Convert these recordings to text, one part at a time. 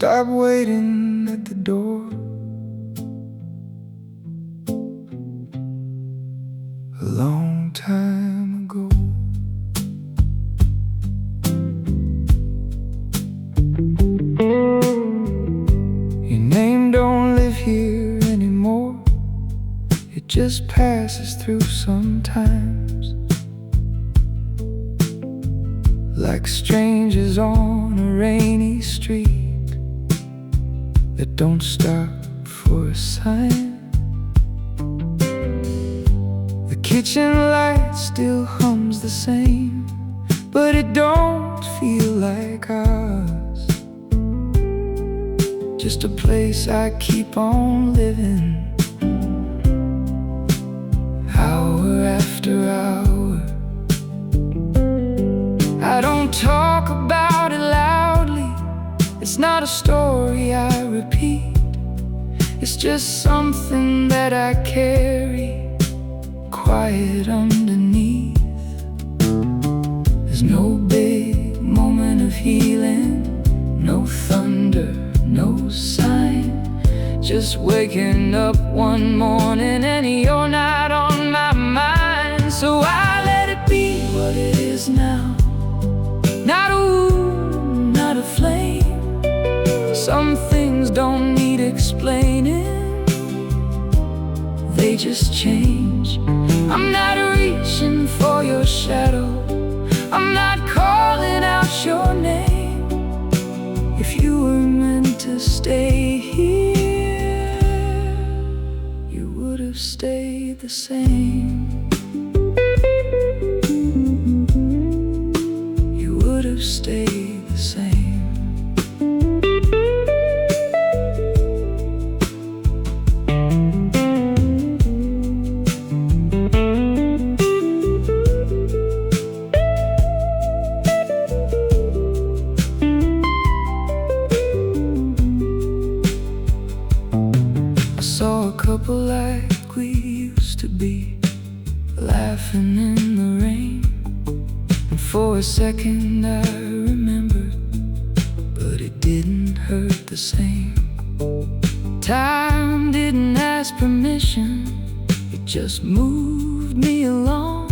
stop waiting at the door. A long time ago. Your name don't live here anymore. It just passes through sometimes, like strangers on a rainy street that don't stop for a sign. The kitchen light still hums the same, but it don't feel like ours. Just a place I keep on living, hour after hour. I don't talk about it loudly. It's not a story I repeat. It's just something that I carry quiet underneath. There's no big moment of healing, no thunder, no sign. Just waking up one morning and you're not on my mind. So I let it be what it is now. Not a wound, not a flame. Some things don't need explaining, they just change. I'm not reaching for your shadow, I'm not calling out your name. If you were meant to stay here, you would have stayed the same. You would have stayed the same. Couple like we used to be, laughing in the rain. And for a second I remembered, but it didn't hurt the same. Time didn't ask permission, it just moved me along.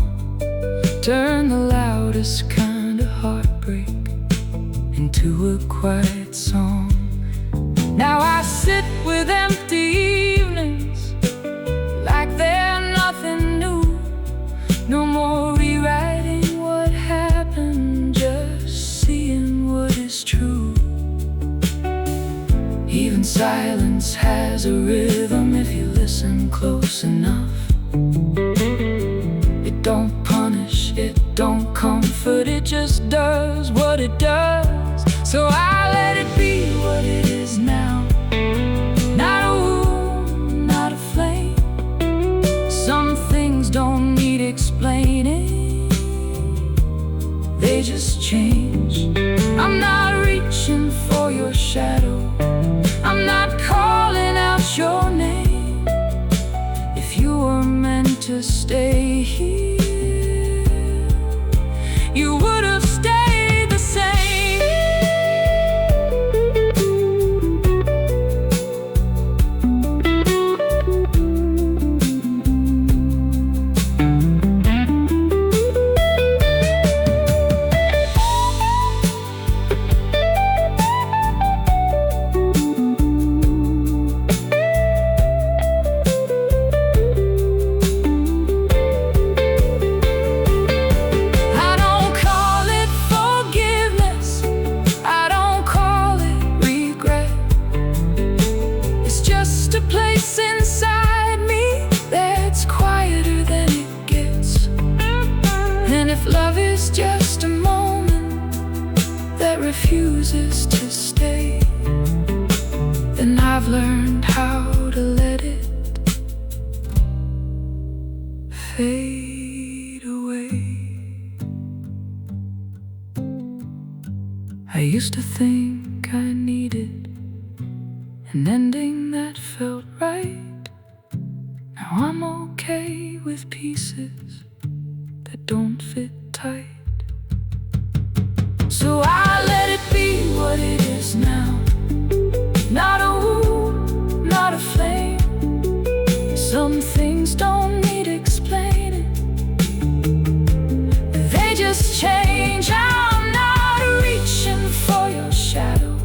Turned the loudest kind of heartbreak into a quiet song. Now I sit with empty evenings, like they're nothing new. No more rewriting what happened, just seeing what is true. Even silence has a rhythm if you listen close enough. It don't punish, it don't comfort, it just does what it does. So I let it be what it is now. Not a wound, not a flame. Some things don't need explaining, they just change. I'm not reaching for your shadow, I'm not calling out your name. If you were meant to stay here, you would have stayed the same. Just a moment that refuses to stay, then I've learned how to let it fade away. I used to think I needed an ending that felt right. Now I'm okay with pieces that don't fit tight. So I let it be what it is now. Some things don't need explaining, they just change. I'm not reaching for your shadow,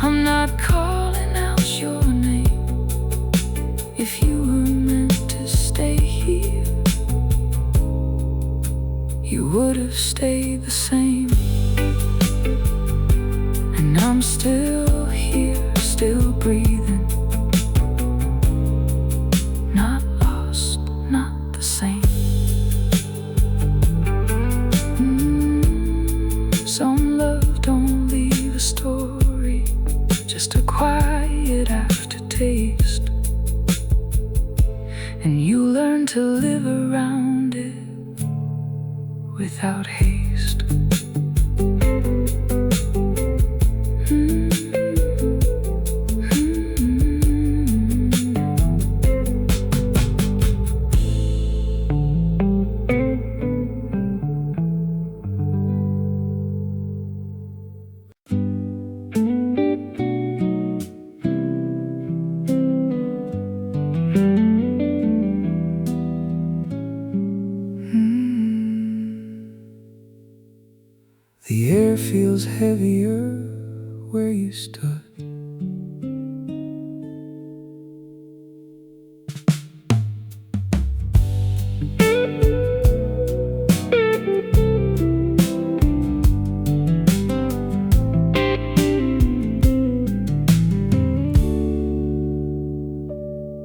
I'm not calling out your name. If you were meant to stay here, you would have stayed the same. And I'm still here, still breathing, not lost, not the same. Some love don't leave a story, just a quiet aftertaste, and you learn to live around it without haste. The air feels heavier where you stood.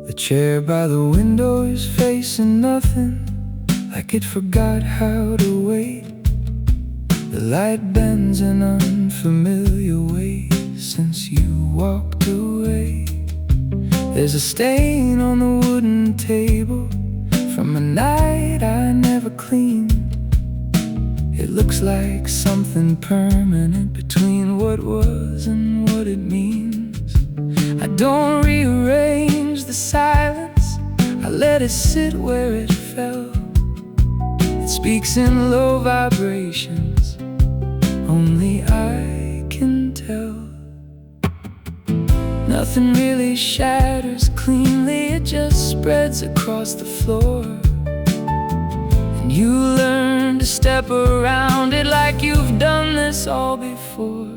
The chair by the window is facing nothing, like it forgot how to wait. The light bends in unfamiliar ways since you walked away. There's a stain on the wooden table from a night I never cleaned. It looks like something permanent between what was and what it means. I don't rearrange the silence, I let it sit where it fell. It speaks in low vibrations, only I can tell. Nothing really shatters cleanly, it just spreads across the floor. And you learn to step around it like you've done this all before.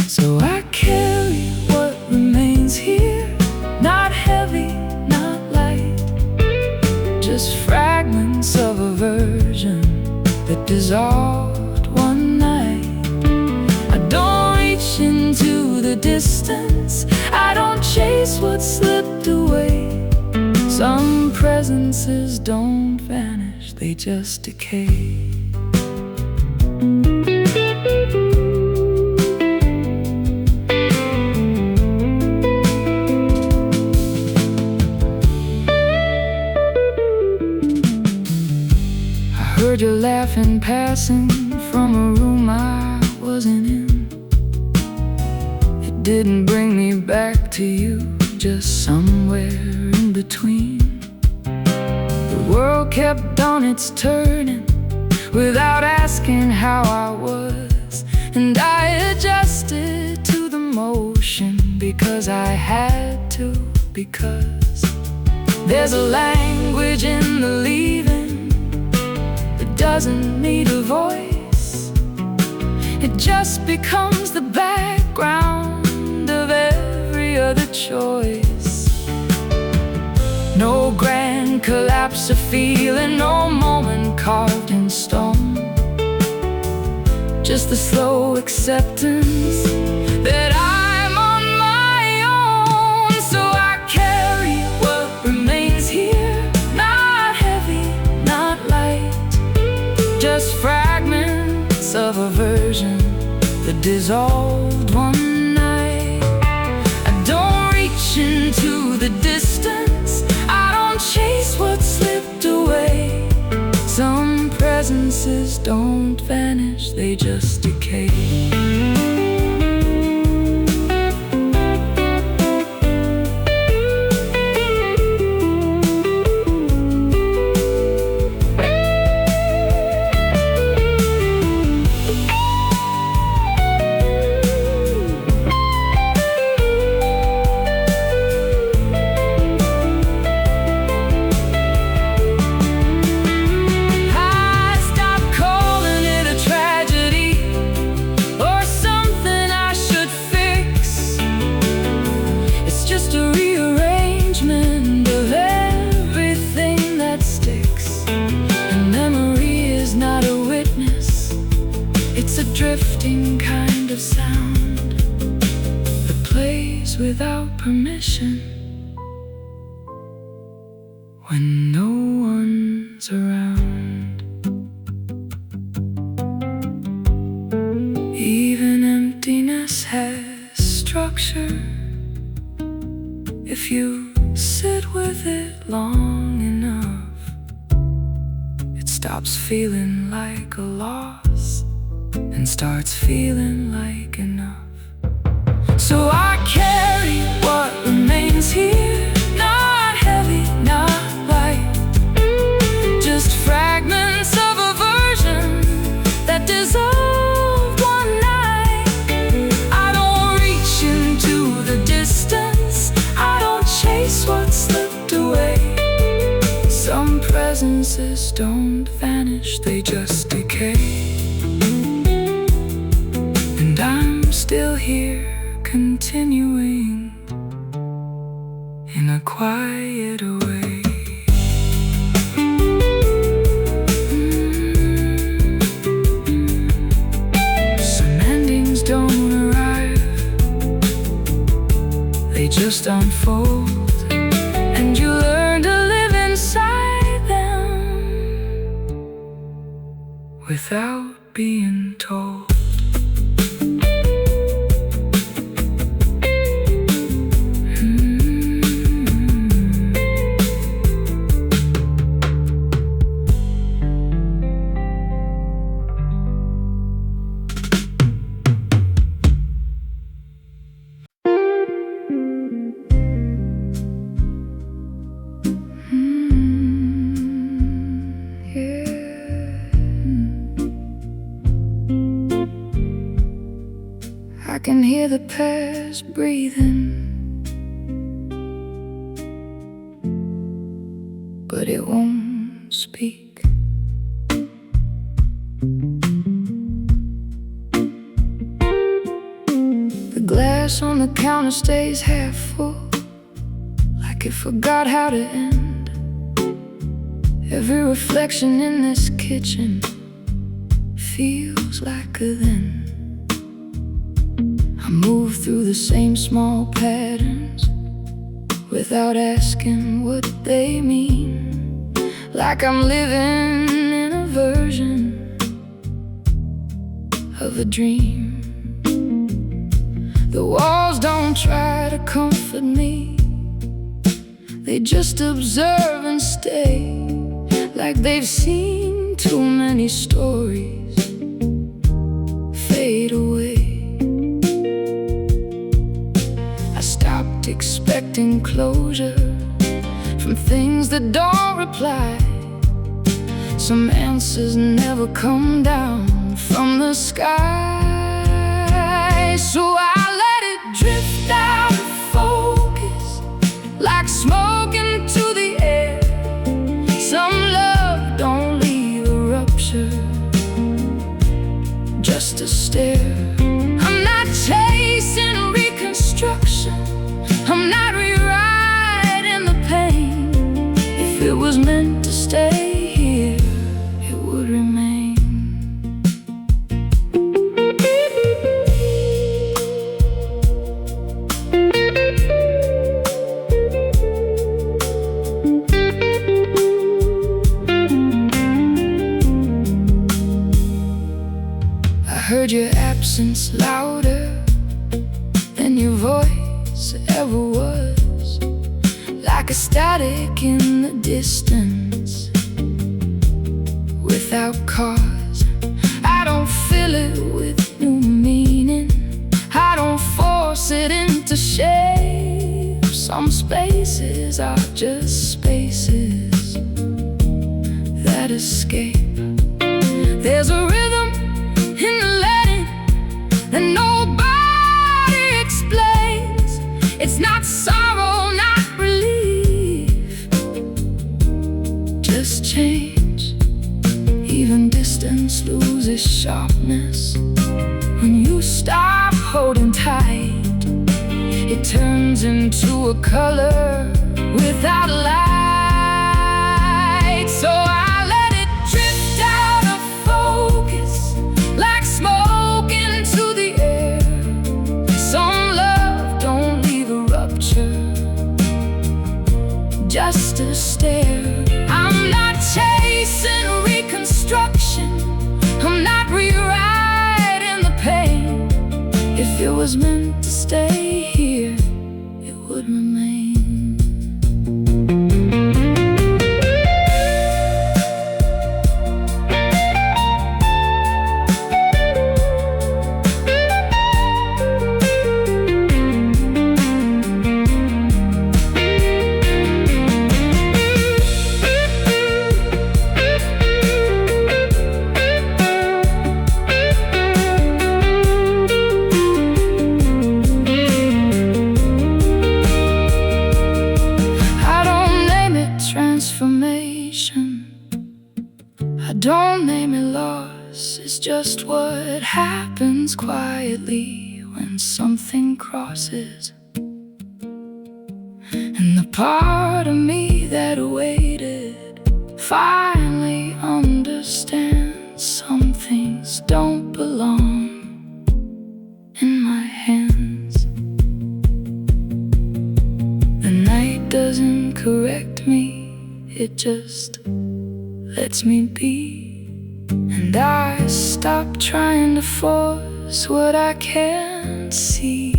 So I carry what remains here, not heavy, not light, just fragments of a version that dissolved one night. I don't reach into the distance, I don't chase what slipped away. Some presences don't vanish, they just decay. I heard you laughing passing from a room I wasn't in. It didn't bring me back to you, just somewhere in between. The world kept on its turning without asking how I was, and I adjusted to the motion because I had to, because there's a language in the leaving that doesn't need a voice. It just becomes the background of every other choice. No grand collapse of feeling, no moment carved in stone, just the slow acceptance that I'm on my own. So I carry what remains here, not heavy, not light, just fragments of a version that dissolved one night. I don't reach into the distance, I don't chase what slipped away. Some presences don't vanish, they just decay. ways without permission when no one's around. Even emptiness has structure if you sit with it long enough. It stops feeling like a loss and starts feeling like enough. So I carry what remains here, not heavy, not light, just fragments of a version that dissolved one night. I don't reach into the distance, I don't chase what slipped away. Some presences don't vanish, they just decay. And I'm still here, continuing in a quiet way. Some endings don't arrive, they just unfold, and you learn to live inside them without being told. I can hear the past breathing, but it won't speak. The glass on the counter stays half full, like it forgot how to end. Every reflection in this kitchen feels like a then. I move through the same small patterns without asking what they mean, like I'm living in a version of a dream. The walls don't try to comfort me, they just observe and stay, like they've seen too many stories fade away. Expecting closure from things that don't reply. Some answers never come down from the sky. So I let it drift out of focus, like smoke into the air. Some love don't leave a rupture, just a stare. I'm not chasing reconstruction, I'm not rewriting the pain. If it was meant to stay here, it would remain. I heard your absence louder than your voice ever was, like a static in the distance without cause. I don't fill it with new meaning, I don't force it into shape. Some spaces are just spaces that escape. There's a rhythm in the letting that nobody explains. It's not sorrow, not relief, just change. Even distance loses sharpness when you stop holding tight. It turns into a color without light. So I let it drift out of focus, like smoke into the air. Some love don't leave a stare. I'm not chasing reconstruction, I'm not rewriting the pain. If it was meant to stay here, it would remain. I don't name it loss, it's just what happens quietly when something crosses. And the part of me that waited finally understands some things don't belong in my hands. The night doesn't correct me, it just lets me be. And I stop trying to force what I can't see.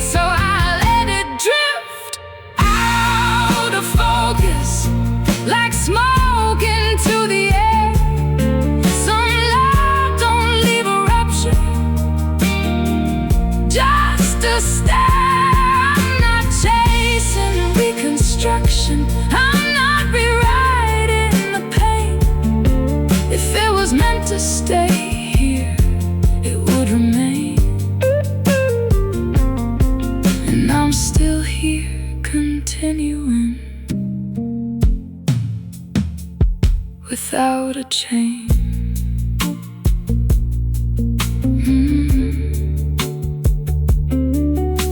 So I let it drift out of focus, like smoke into the air. Some love don't leave a rupture, just a stare. I'm not chasing reconstruction, I'm not rewriting the pain. If it was meant to stay here, it would remain. And I'm still here, continuing without a change.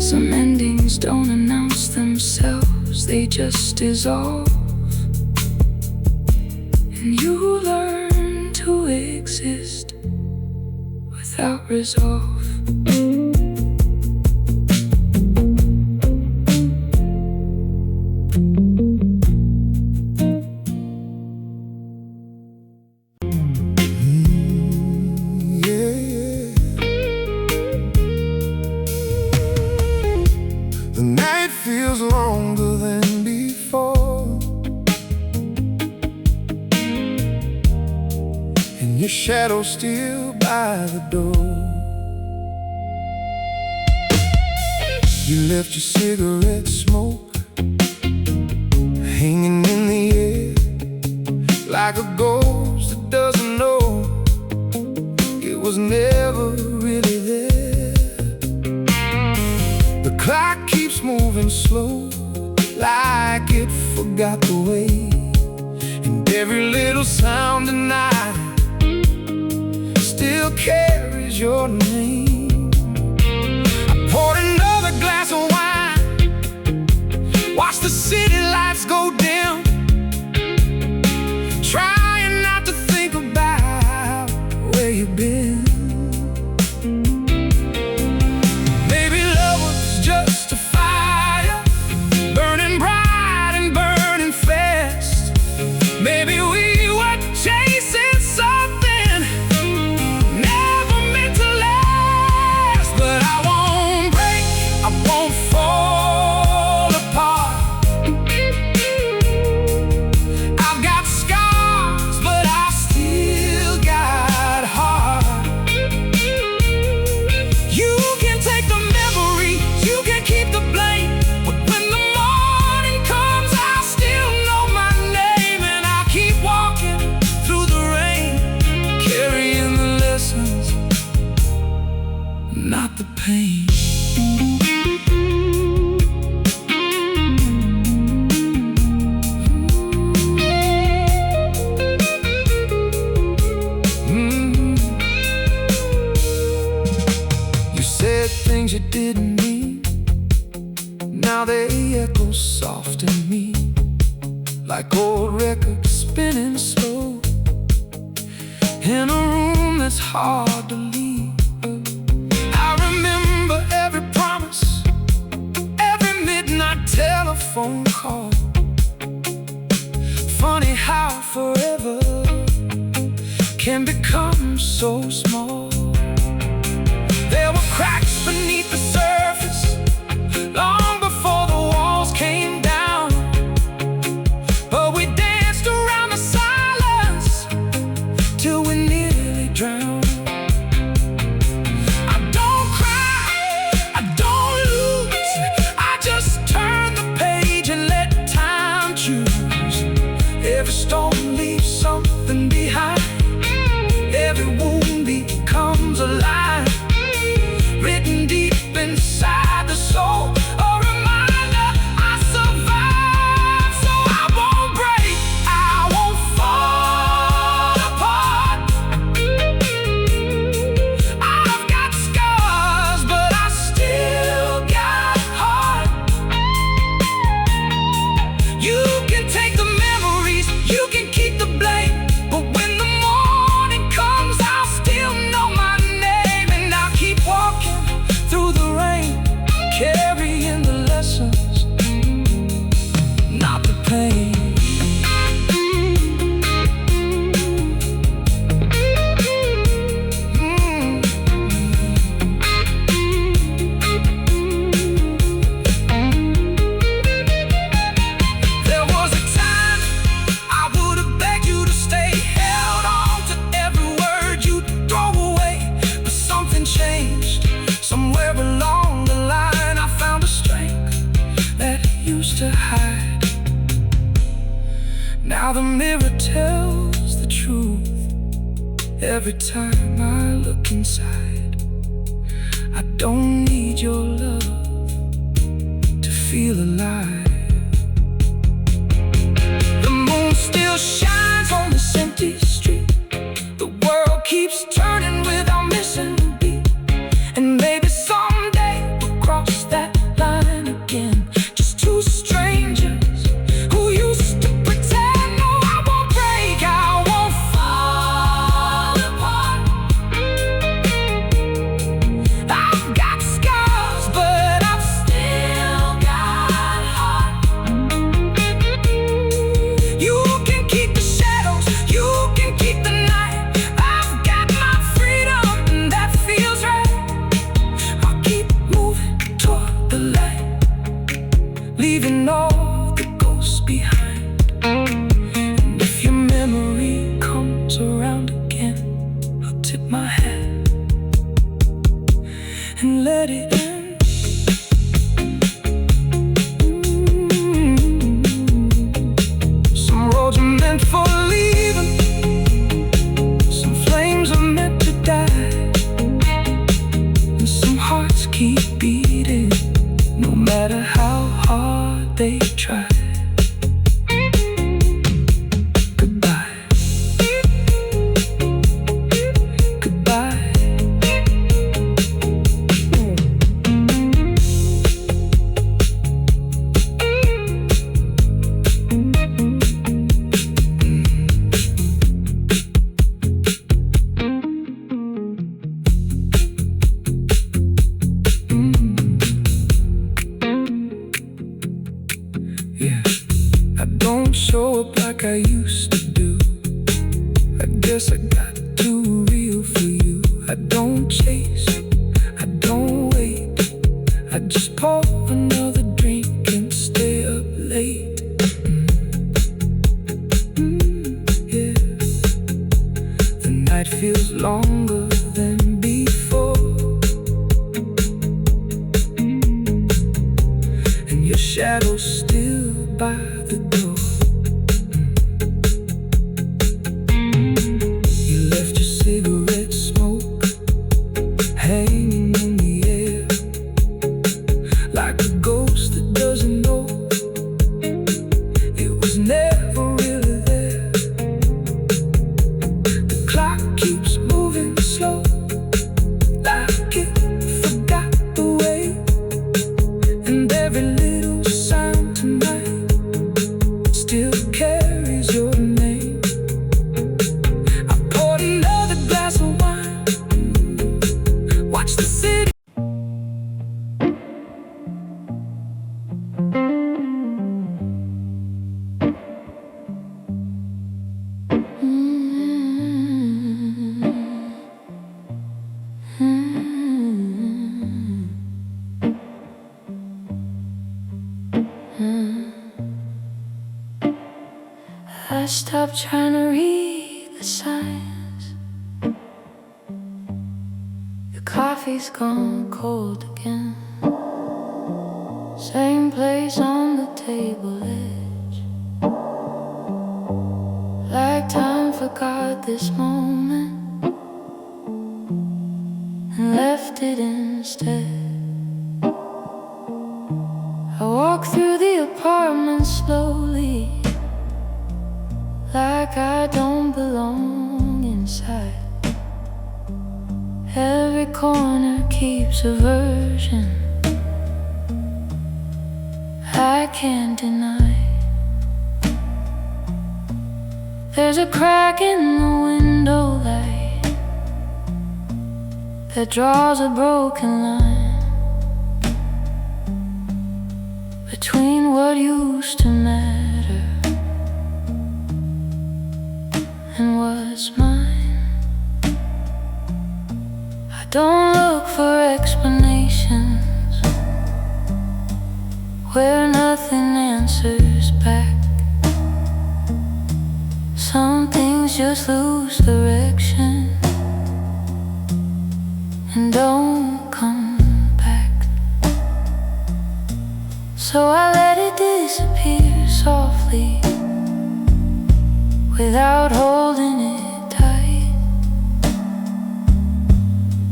Some endings don't announce themselves, they just dissolve. And you learn to exist without resolve. The night feels longer than before, and your shadow's still by the door. You left your cigarette smoke hanging in the air, like a ghost that doesn't know it was never really there. The clock keeps moving slow, like it forgot the way. And every little sound tonight still carries your name. I poured another glass of wine, watched the city lights go dim, trying not to think about where you've been. Maybe we were chasing something never meant to last. But I won't break, I won't fall apart. I've got scars, but I still got heart. You can take the memory, you can keep the blame, but when the morning comes, I still know my name. And I keep walking through the rain, carrying the lessons, not the pain. You said things you didn't mean, now they echo soft in me, like old records spinning slow in a room that's hard to leave. I remember every promise, every midnight phone call. Funny how forever can become so small. There were cracks beneath the surface long before the walls came down, but we danced around the silence till we nearly drowned. I don't cry, I don't lose, I just turn the page and let time choose. Every storm leaves something behind, every wound becomes alive, written deep inside the soul. A reminder I survived, so I won't break, I won't fall apart. I've got scars, but I still got heart. You can take the memories, you can keep the blame, but when the morning comes, I'll still know my name. And I'll keep walking through the rain, carrying the lessons, not the pain. There was a time I would have begged you to stay, held on to every word you'd throw away, but something changed. Somewhere along the line I found a strength that used to hide. Now the mirror tells the truth. Every time I look inside, I don't need your love to feel alive. The moon still shines on this empty street. The world keeps turning without missing a beat. And maybe someday we'll cross that line again, just two strangers who used to pretend. No, I won't break, I won't fall apart. I've got scars, but I've still got heart. You can keep the shadows, you can keep the night. I've got my freedom, and that feels right. I'll keep moving toward the light, leaving all the ghosts behind. And if your memory comes around again, I'll tip my hat and let it in. Some roads are meant for leaving, some flames are meant to die, and some hearts keep beating, no matter how hard they try. Goodbye, goodbye. Yeah, I don't show up like I used to do. I guess I got too real for you. I don't chase, I don't wait, I just pour another drink and stay up late. Yeah, the night feels longer than before, and your shadow's still by the door. You left your cigarette smoke hanging in the air, like a ghost that doesn't know it was never really there. The clock keeps moving slow, like it forgot the way, and every little sound tonight I stopped trying to read the signs. The coffee's gone cold again. Same place on the table edge. Like time forgot this moment and left it instead. I walk through the apartment slowly, like I don't belong inside. Every corner keeps a version I can't deny. There's a crack in the window light that draws a broken line between what used to matter and what's mine. I don't look for explanations where nothing answers back. Some things just lose direction and don't come back. So I let it disappear softly without holding it tight.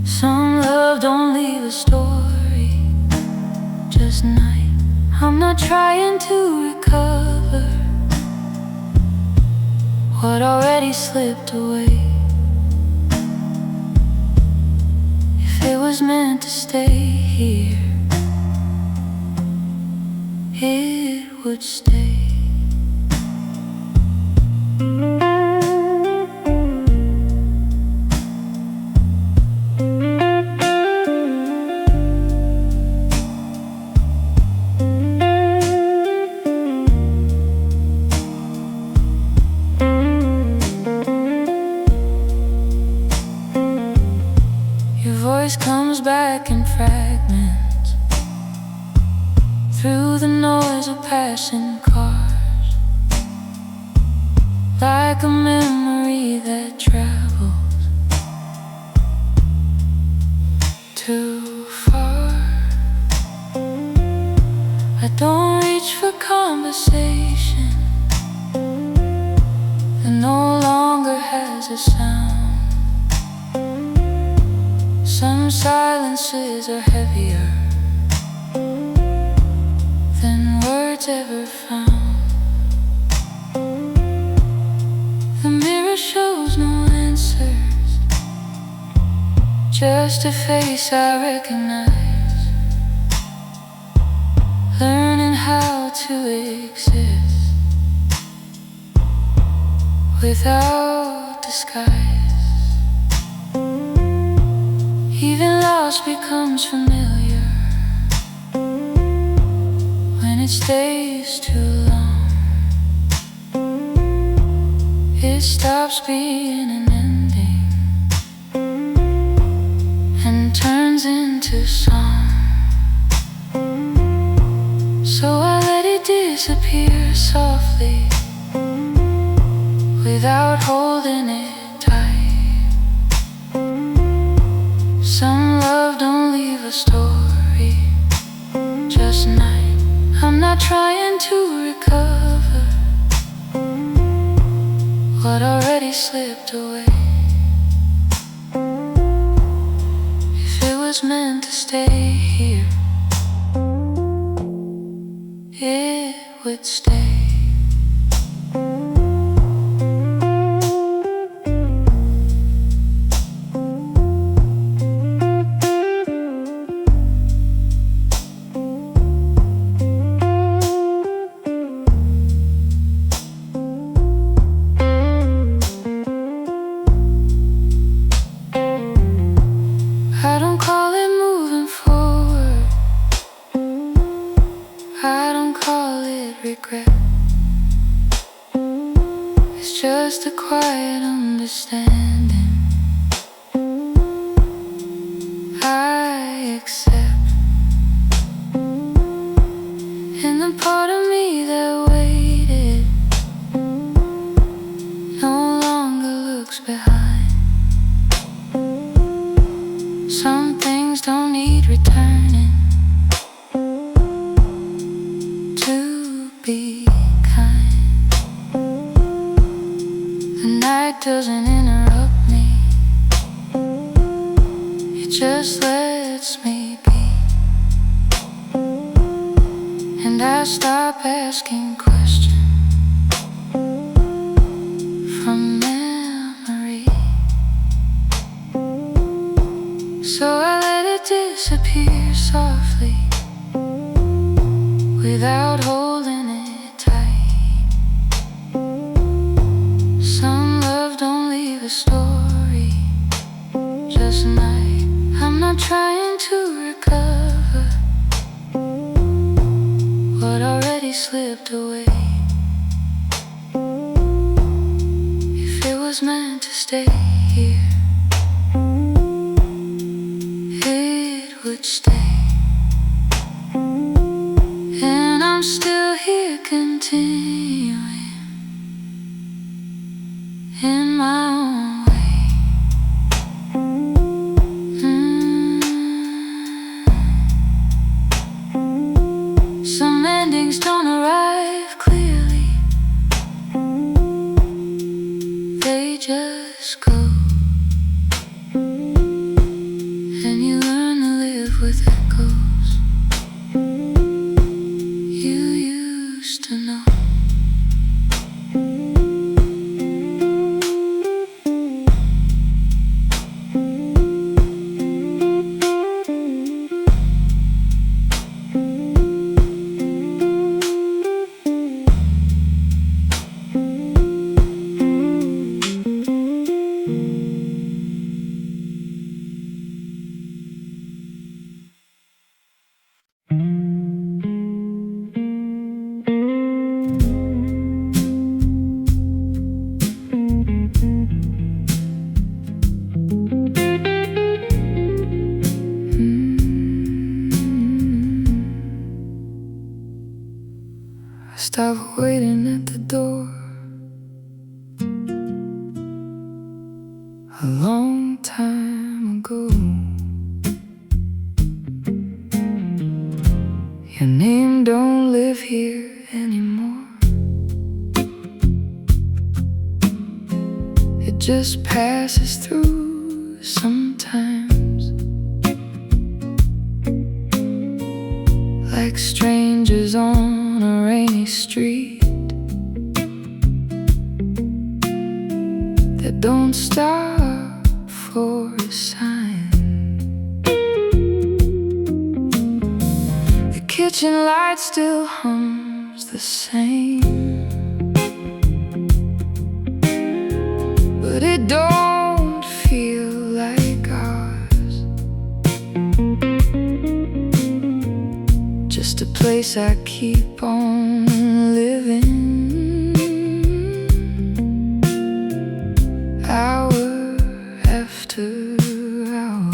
Some love don't leave a story, just night. I'm not trying to recover what already slipped away. If it was meant to stay here, it would stay. Your voice comes back in fragments through the noise of passing cars, like a memory that travels too far. I don't reach for conversation that no longer has a sound. Some silences are heavier than words ever found. The mirror shows no answers, just a face I recognize, learning how to exist without disguise. Even loss becomes familiar when it stays too long. It stops being an ending and turns into song. So I let it disappear softly without holding it tight. Some love don't leave a story, just night. I'm not trying to recover what already slipped away. If it was meant to stay here, it would stay. I don't call it moving forward, I don't call it regret. It's just a quiet understanding I accept. And the part of me that waited need returning to be kind. The night doesn't interrupt me, it just lets me be. And I stop asking questions from memory, so I let it disappear softly without holding it tight. Some love don't leave a story, just a night. I'm not trying to recover what already slipped away. If it was meant to stay here, it would stay. And I'm still here continuing in my own way. Some endings don't arrive clearly, they just go. And you learn to live with echoes you used to know. I stopped waiting at the door a long time ago. Your name don't live here anymore, it just passes through sometimes, like strangers on a rainy street that don't stop for a sign. The kitchen light still hums the same, but it don't feel like ours. Just a place I keep on living, hour after hour.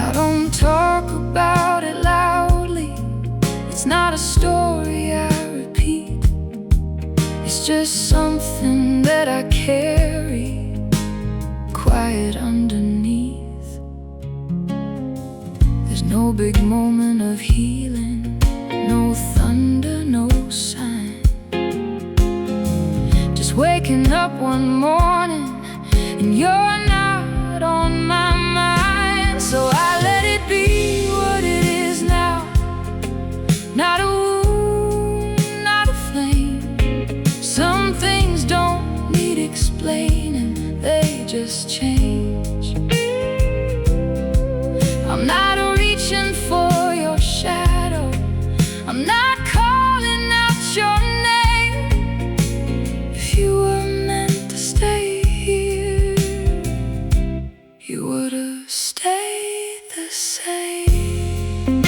I don't talk about it loudly, it's not a story I repeat. It's just something that I carry quiet underneath. There's no big moment of healing, no thunder, no sign. Just waking up one morning and you're not on my mind. So I let it be what it is now, not a wound, not a flame. Some things don't need explaining, they just change. I'm not reaching for your shadow, I'm not calling out your name. If you were meant to stay here, you would have stayed the same.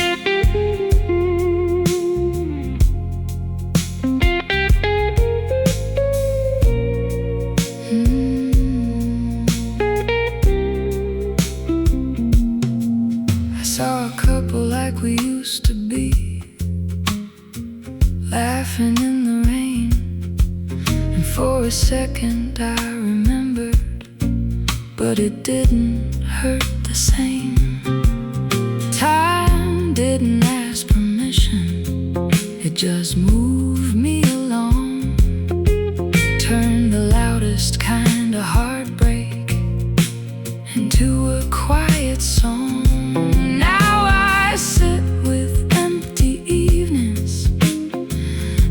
I saw a couple like we used to be, laughing in the rain. And for a second I remembered, but it didn't hurt same. Time didn't ask permission, it just moved me along. Turned the loudest kind of heartbreak into a quiet song. Now I sit with empty evenings,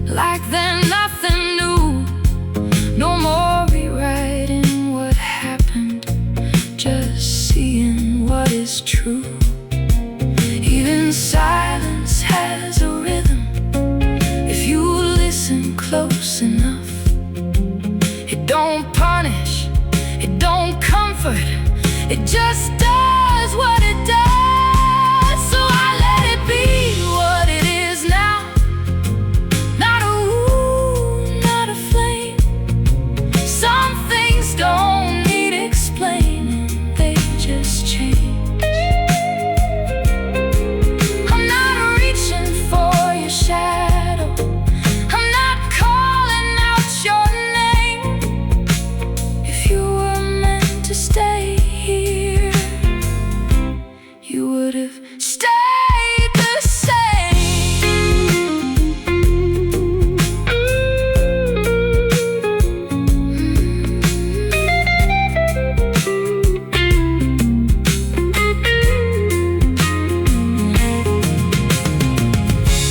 like they're nothing new. No more rewriting what happened, just seeing what is true. Even silence has a rhythm if you listen close enough. It don't punish, it don't comfort, it just does what it does. So I let it be what it is now. Not a wound, not a flame. Some things don't need explaining, they just change. I'm not reaching for your shadow, I'm not calling out your name. If you were meant to stay here, you would have stayed the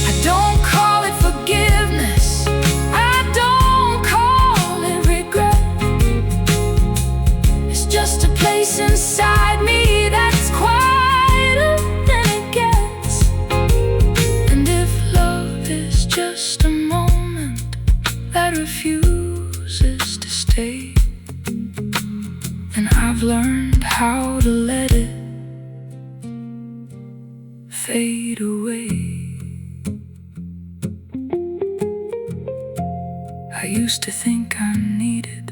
I don't call it forgiveness, I don't call it regret. It's just a place inside me that's quieter than it gets. And if love is just a moment that refuses to stay, then I've learned how to let it fade away. I used to think I needed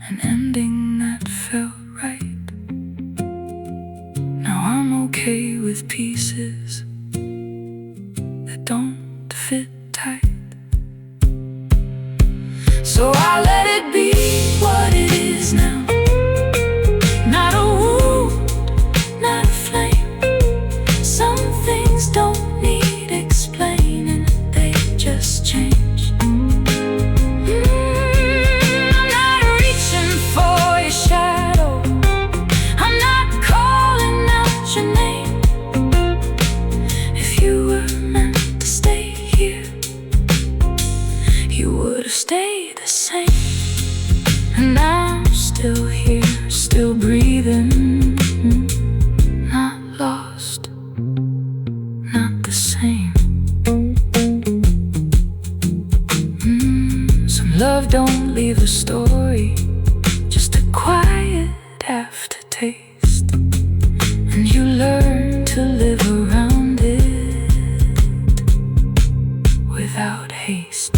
an ending that felt right. Now I'm okay with pieces that don't fit tight. So I let it be what it is now. Not a wound, not a flame. Some things don't need explaining, they just change. I'm not reaching for your shadow, I'm not calling out your name. If you were meant to stay here, you would have stayed the same. And I'm still here, still breathing, not lost, not the same. Some love don't leave a story, just a quiet aftertaste. And you learn to live around it without haste.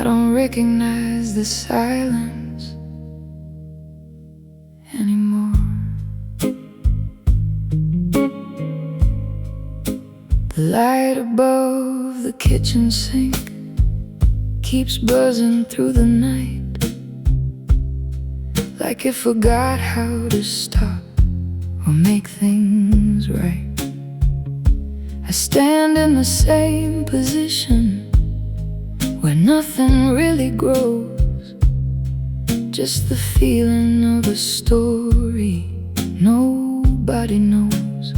I don't recognize the silence anymore. The light above the kitchen sink keeps buzzing through the night, like it forgot how to stop or make things right. I stand in the same position where nothing really grows, just the feeling of a story nobody knows.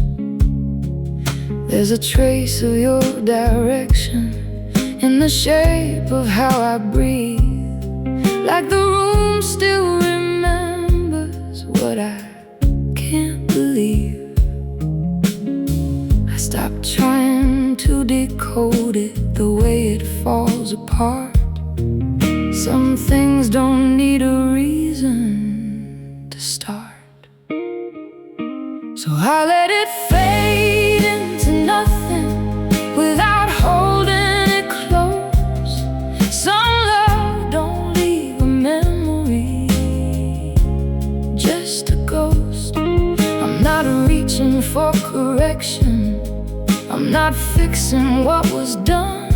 There's a trace of your direction in the shape of how I breathe, like the room still remembers what I can't believe. I stopped trying to decode it the way it falls apart. Some things don't need a reason to start. So I let it fade into nothing without holding it close. Some love don't leave a memory, just a ghost. I'm not reaching for correction, I'm not fixing what was done.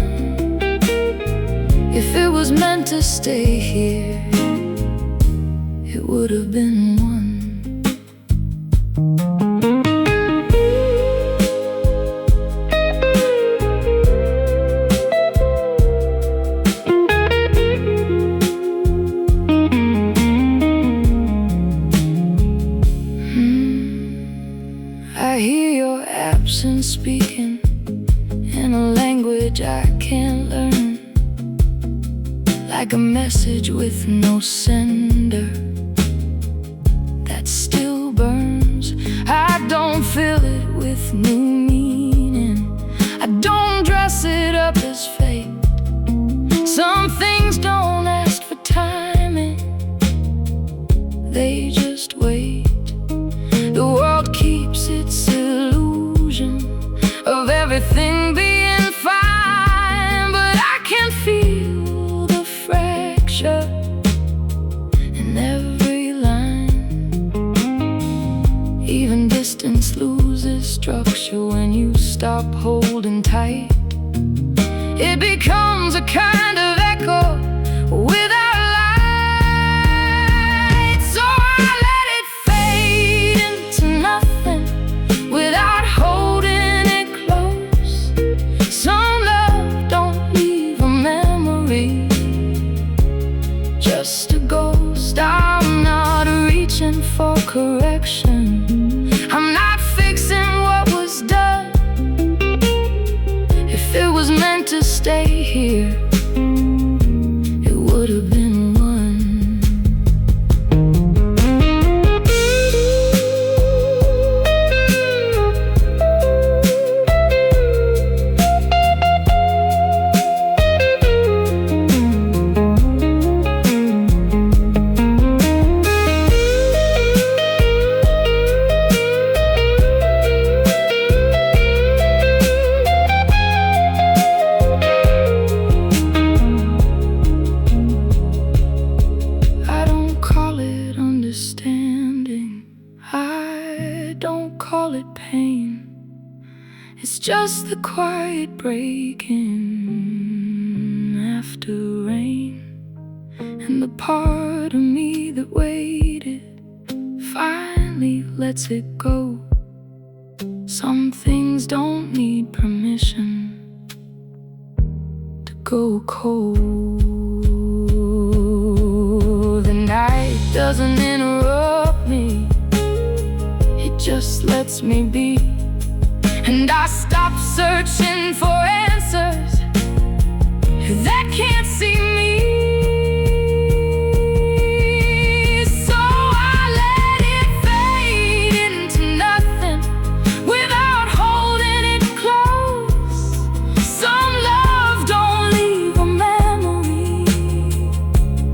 If it was meant to stay here, it would have been one. I hear your absence speaking in a language I can't learn, like a message with no sender that still burns. I don't fill it with new meaning, I don't dress it up as fate. Some things don't ask for timing, they just wait. The world keeps its illusion of everything being fine, but I can feel the fracture in every line. Even distance loses structure when you stop holding tight. It becomes a kind of echo without light. So I let it fade into nothing without holding it close. Some love don't leave a memory, just a ghost. I'm not reaching for correction, I'm not fixing what was done. If it was meant to stay here, it would have been one. I don't call it understanding, I don't call it pain. It's just the quiet breaking after rain. And the part of me that waited finally lets it go. Some things don't need permission to go cold. The night doesn't interrupt me, it just lets me be. And I stop searching for answers that can't see me. So I let it fade into nothing without holding it close. Some love don't leave a memory,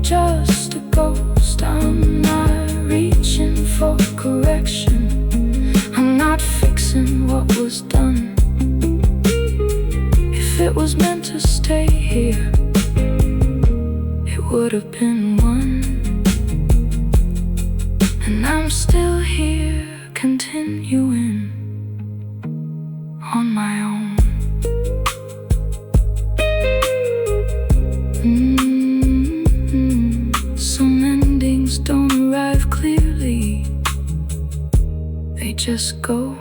just a ghost. I'm not reaching for correction, I'm not fixing what was done. If it was meant to stay here, it would have been one. And I'm still here, continuing on my own. Some endings don't arrive clearly, they just go.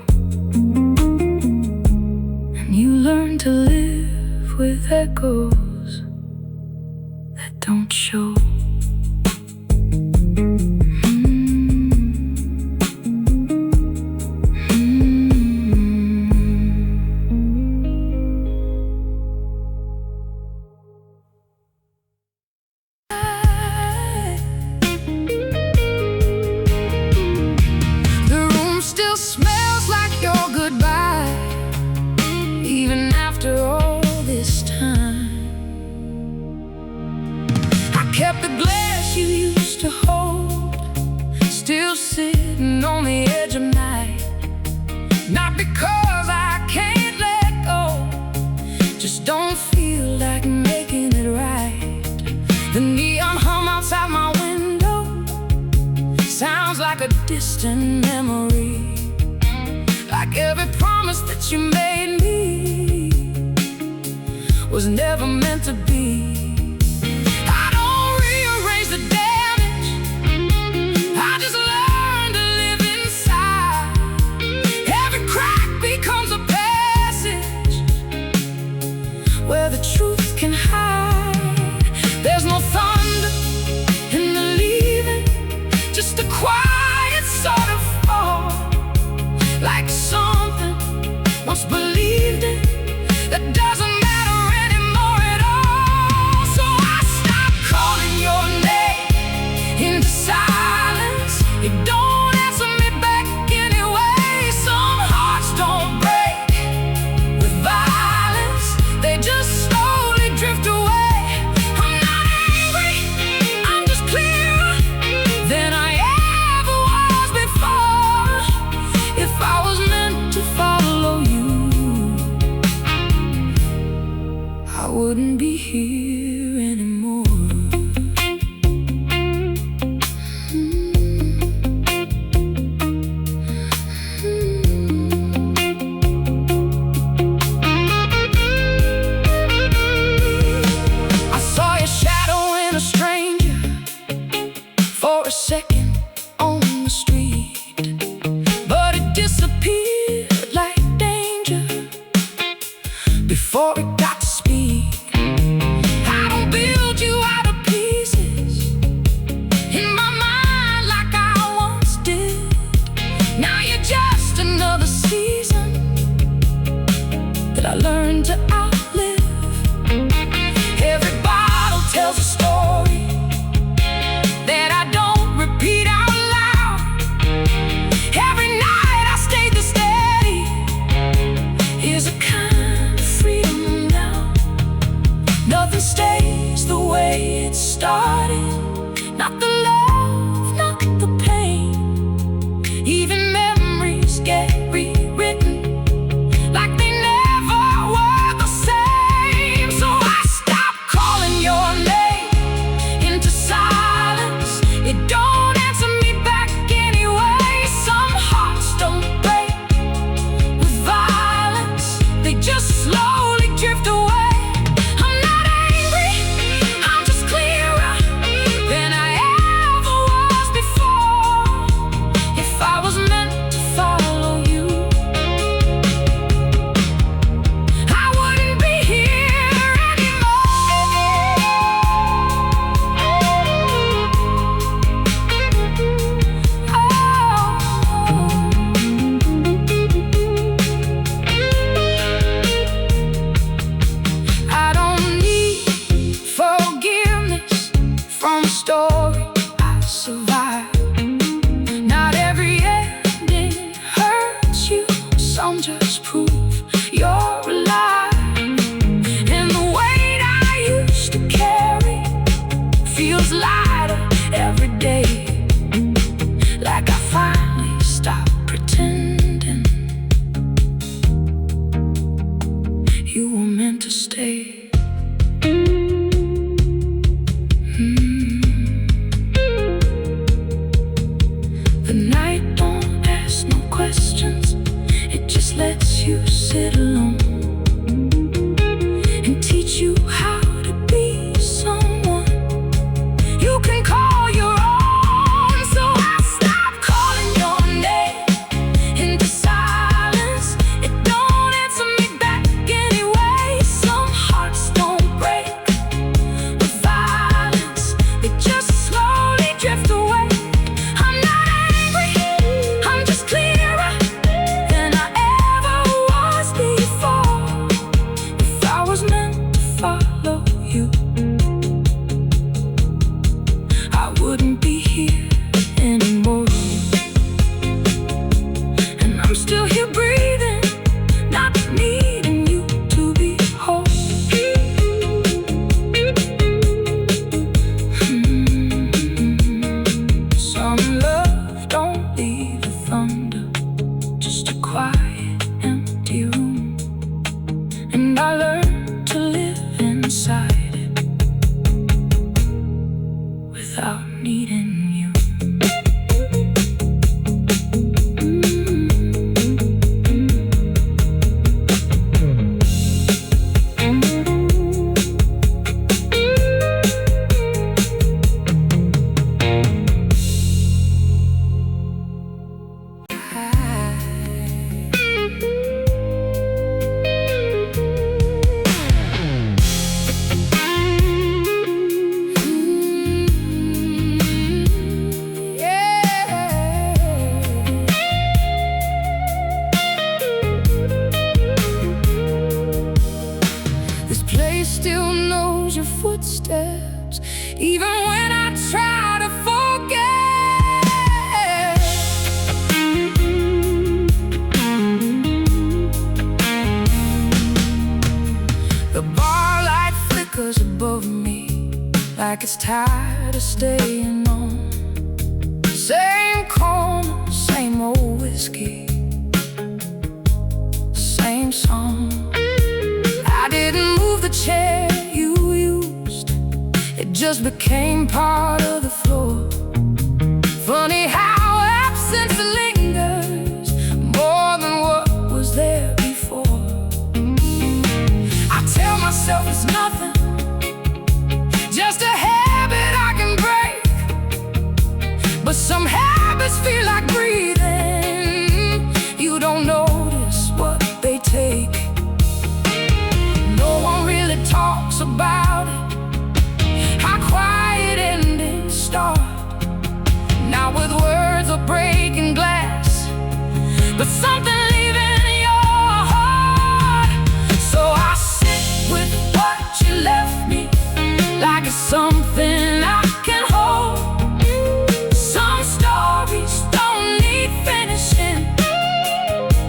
And you learn to live with echoes that don't show. The room still smells like your goodbye, even after all this time. I kept the glass you used to hold, still sitting on the edge of night. distant memory, like every promise that you made me was never meant to be. I don't rearrange the damage, I just learn to live inside. Every crack becomes a passage where the truth can hide. There's no thunder in the leaving, just a quiet sort of fall, like something once believed in that doesn't matter anymore at all. So I stop calling your name into silence. You don't answer me back anyway. Some hearts don't break with violence, they just slowly drift away. I'm not angry, I'm just clearer than I ever was before. If I was meant to follow you, I wouldn't be here anymore. I saw your shadow in a stranger for a second on the street, but it disappeared like danger before it got to speak. I don't build you out of pieces in my mind like I once did. Now you're just another season that I learned to outlive. Every bottle tells a story that I don't repeat out loud. Every night I stay this steady is a kind of freedom now. Nothing stays the way it started, not the love, not the pain. Even memories get rewritten like they never were the same. So I stop calling your name into silence. It don't answer me back anyway. Some hearts don't break with violence, they just slowly drift away. I'm not angry, I'm just clearer than I ever was before. If I was meant to follow you, I wouldn't be here anymore. I don't need forgiveness from a story I survived. Not every ending hurts you, some just prove you're alive. And the weight I used to carry feels lighter every day, like I finally stopped pretending you were meant to stay. The night don't ask no questions, it just lets you sit alone and teach you how to be someone you can call your own. So I stop calling your name into silence. It don't answer me back anyway. Some hearts don't break with violence, they just slowly drift away. I'm not angry, I'm just clearer than I ever was before. If I was meant to follow you, I wouldn't be here anymore. And I'm still here breathing, not needing you to be whole. Some love don't leave a thunder, just a quiet, empty room. And I learned to live inside it without needing you. even when I try to forget. The bar light flickers above me like it's tired of staying on. Same corner, same old whiskey, same song. I didn't move the chair you used, it just became part of the floor. Funny how absence lingers more than what was there before. I tell myself it's nothing, just a habit I can break, but some habits feel like breathing. You don't notice what they take. No one really talks about it, how quiet endings start. Now with words are breaking glass, but something leaving your heart. So I sit with what you left me, like it's something I can hold. Some stories don't need finishing,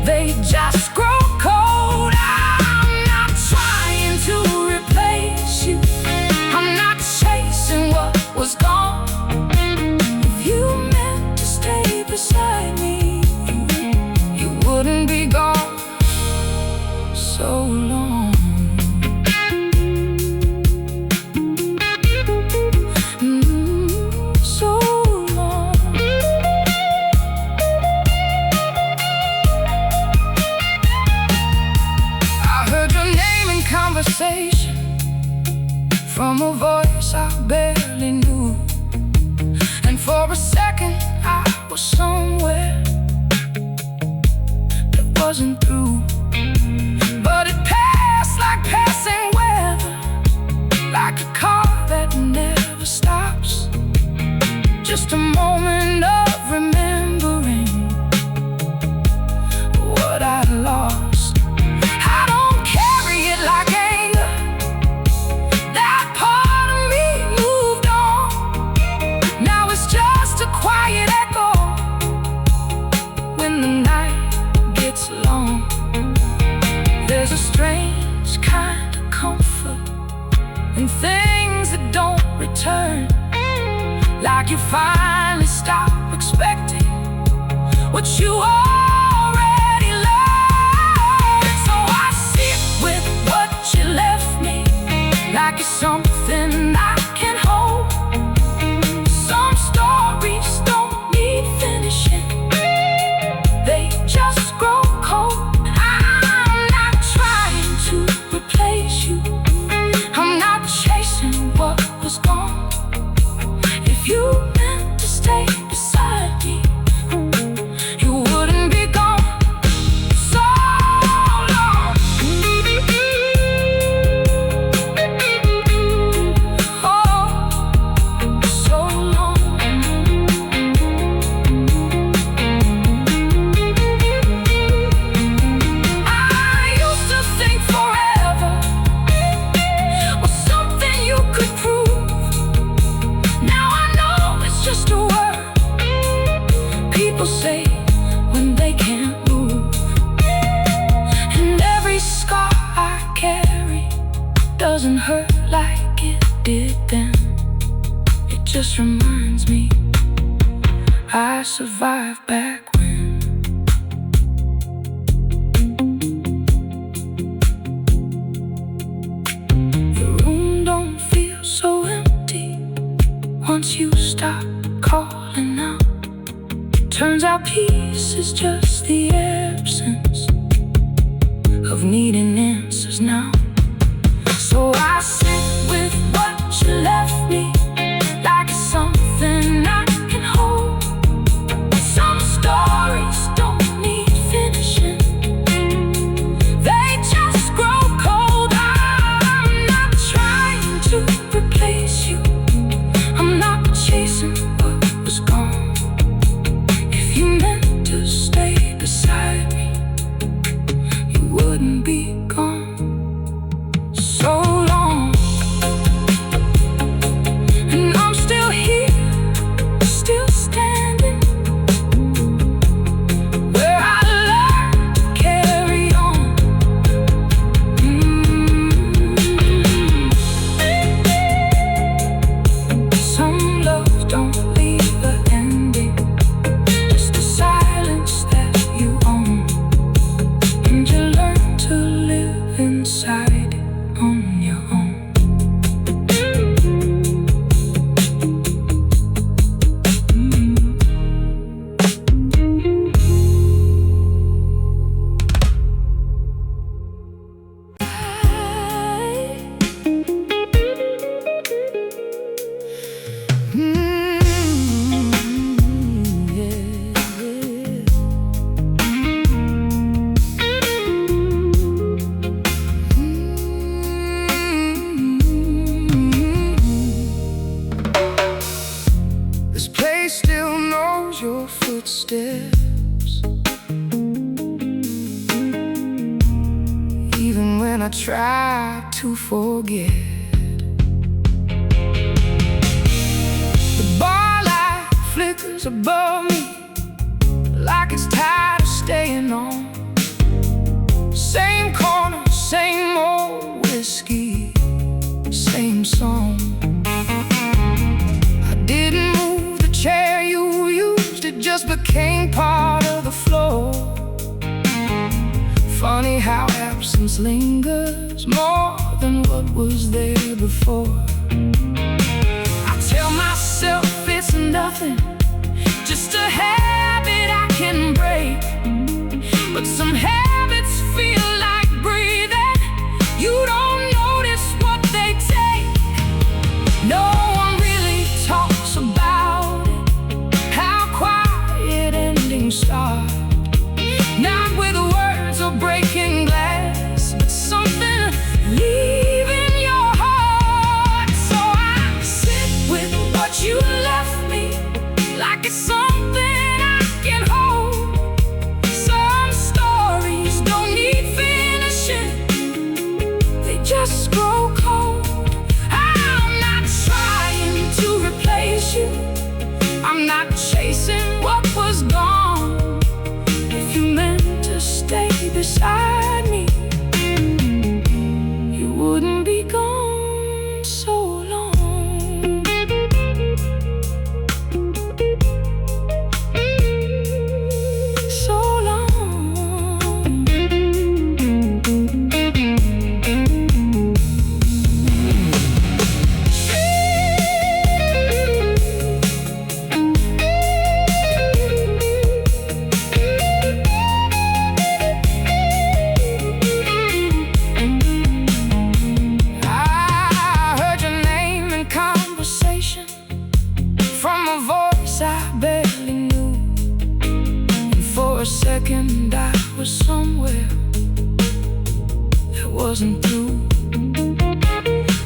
they just grow cold. I'm not trying to replace you, I'm not chasing what was gone. If you meant to stay beside me, you wouldn't be gone so long. So long. I heard your name in conversation from a voice I barely knew, and for a second I was somewhere that wasn't through. But it passed like passing weather, like a car that never stops. Just a moment of remembering what I lost. I don't carry it like anger, that part of me moved on. Now it's just a quiet echo when the night gets long. There's a strange kind of comfort in things that don't return, like you finally stop expecting what you already learned. So I sit with what you left me, like it's something I can hold. Some stories don't need finishing, they just grow cold. I'm not trying to replace you, I'm not chasing what was gone. If you meant to stay beside me, you wouldn't be gone so long. Oh, so long. I used to think forever was something you could prove. Now I know it's just a word people say when they can't move. And every scar I carry doesn't hurt like it did then. It just reminds me I survived back when. The room don't feel so empty once you stop calling out. Turns out peace is just the absence of needing answers now. So I sit with what you left me, like it's something I can hold. Some stories don't need finishing, they just grow cold. I'm not trying to replace you, I'm not chasing what was gone. If you meant to stay beside me, you wouldn't be gone so long. And when I try to forget. The bar light flickers above me like it's tired of staying on. Same corner, same old whiskey, same song. I didn't move the chair you used, it just became part of the floor. Funny how absence lingers more than what was there before. I tell myself it's nothing, just a habit I can break. But some habits feel like breathing. You don't notice what they take. No one really talks about it, how quiet endings start. Not with words or breaking glass, but something leaving your heart. So I sit with what you left me, like it's something I can hold. Some stories don't need finishing, they just grow cold. I'm not trying to replace you, I'm not chasing what was gone. If you meant to stay beside me, you wouldn't be gone so long. So long. I heard your name in conversation from a voice I barely knew. And for a second I was somewhere that wasn't through.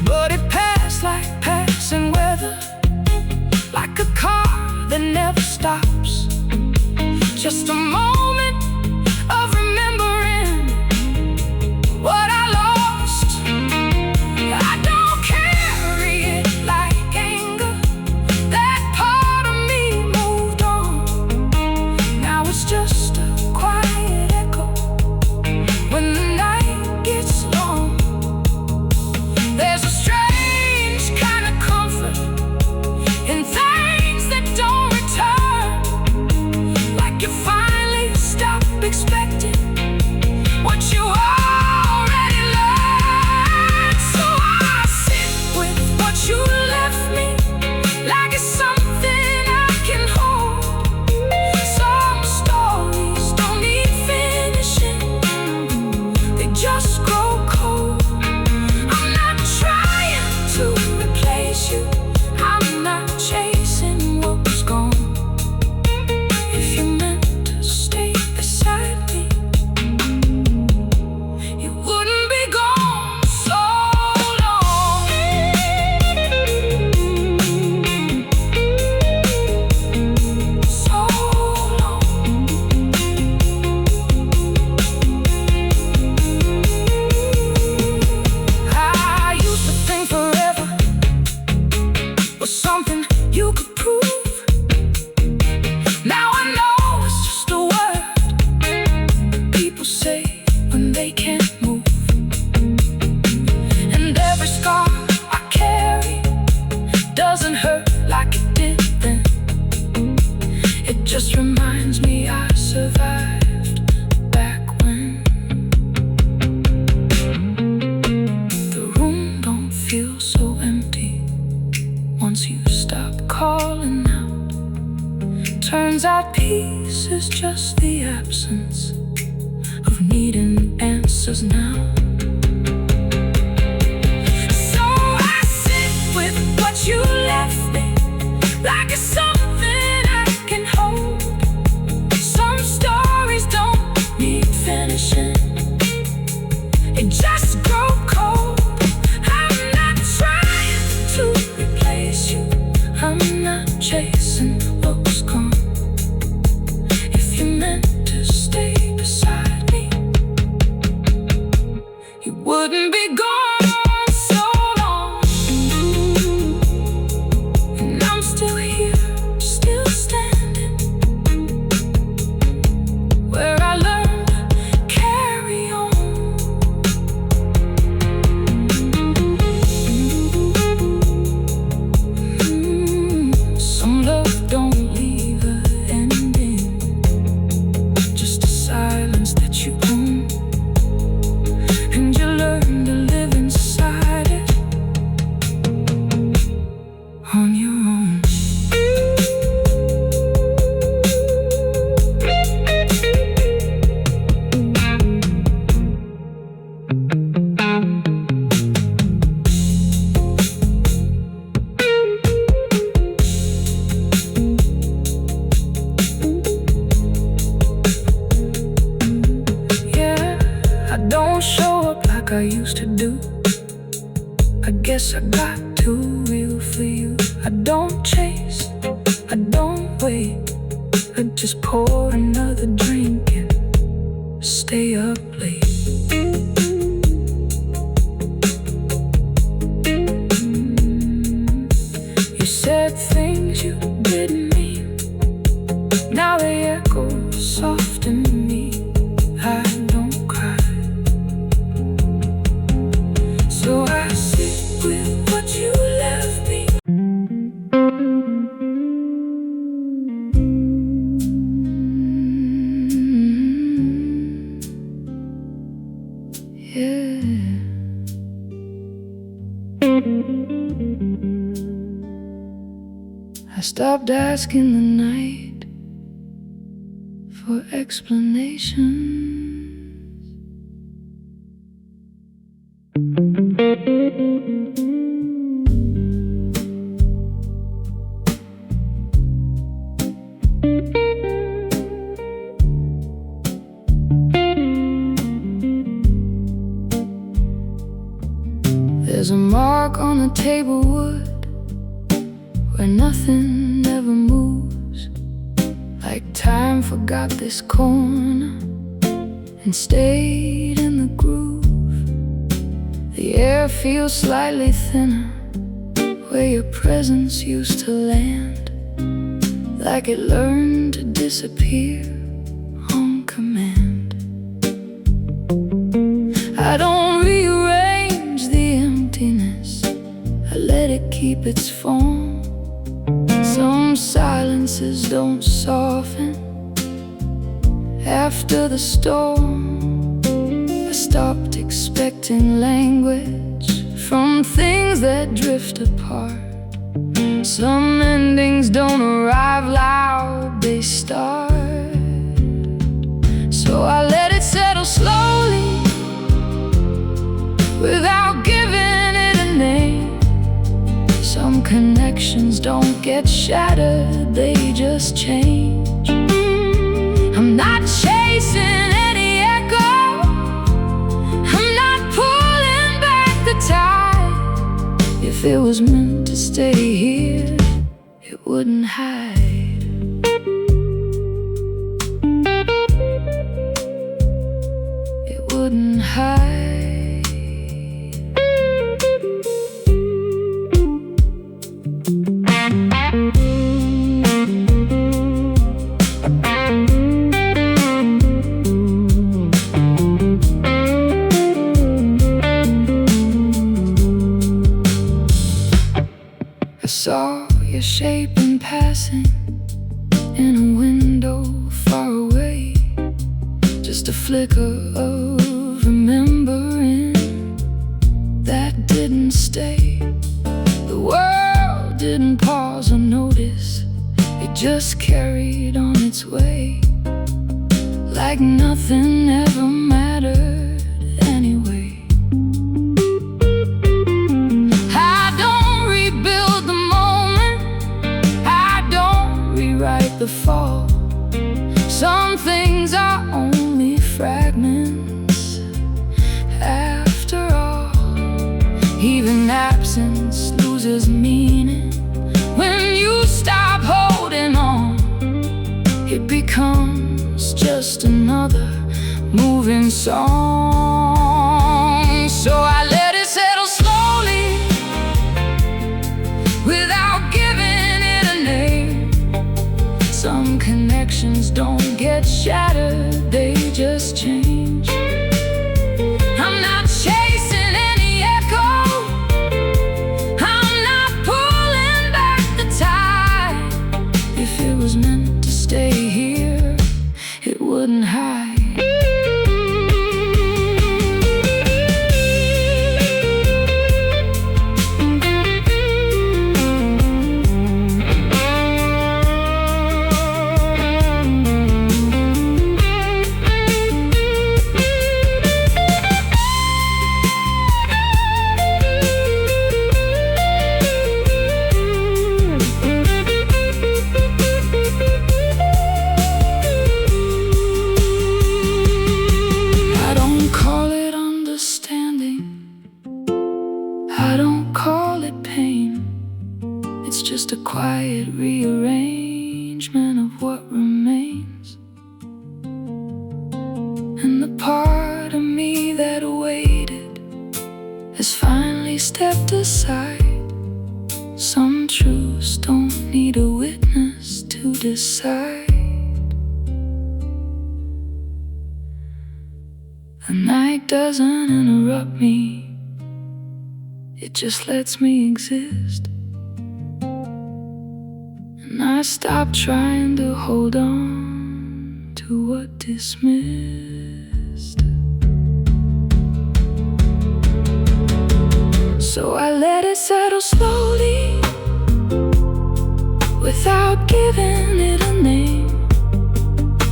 But it passed like passing weather, like a car that never stops. Just a moment of remembering what I lost. I don't carry it like anger, that part of me moved on. Now it's just a quiet echo when the night gets long. There's a strange kind of comfort in things that don't return, like you finally stop expecting what you already learned. So I sit with what you left me, like it's something I can hold. Some stories don't need finishing, they just grow cold. I'm not trying to replace you, I'm not chasing what was gone. If you meant to stay beside me, you wouldn't be gone so long. So long. I used to think forever was something you could prove. Now I know it's just a word people say when they can't move. And every scar I carry doesn't hurt like it did then. It just reminds me I survived back when. The room don't feel so empty once you stop calling out. Turns out peace is just the absence of needing answers now. So I sit with what you left me, like it's something I can hold. Some stories don't need finishing, it just grow cold. I'm not trying to replace you, I'm not chasing what was gone. If you meant to stay beside me, you wouldn't don't show up like I used to do. I guess I got too real for you. I don't chase, I don't wait. I just pour another drink and stay up late. You said things you didn't mean. Now they echo soft in me. I don't cry, so I sit with what you left me. Yeah. I stopped asking the night for explanations. There's a mark on the table wood where nothing ever moves, like time forgot this corner and stayed in the groove. The air feels slightly thinner where your presence used to land, like it learned to disappear on command. I don't rearrange the emptiness, I let it keep its form. Some silences don't soften after the storm. I stopped expecting language from things that drift apart. Some endings don't arrive loud, they start. So I let it settle slowly without giving it a name. Some connections don't get shattered, they just change. I'm not chasing any echo, I'm not pulling back the tide. If it was meant to stay here, it wouldn't hide. It wouldn't hide. I saw your shape in passing in a window far away, just a flicker of remembering that didn't stay. The world didn't pause or notice, it just carried on its way, like nothing ever mattered anyway. The fall. Some things are only fragments after all. Even absence loses meaning when you stop holding on. It becomes just another moving song. So I let it settle slowly without giving it a name. Some connections don't get shattered, they just change. I'm not chasing any echo, I'm not pulling back the tide. If it was meant to stay here, it wouldn't hide. quiet rearrangement of what remains. And the part of me that waited has finally stepped aside. Some truths don't need a witness to decide. The night doesn't interrupt me, it just lets me exist. And I stop trying to hold on to what dismissed. So I let it settle slowly, without giving it a name.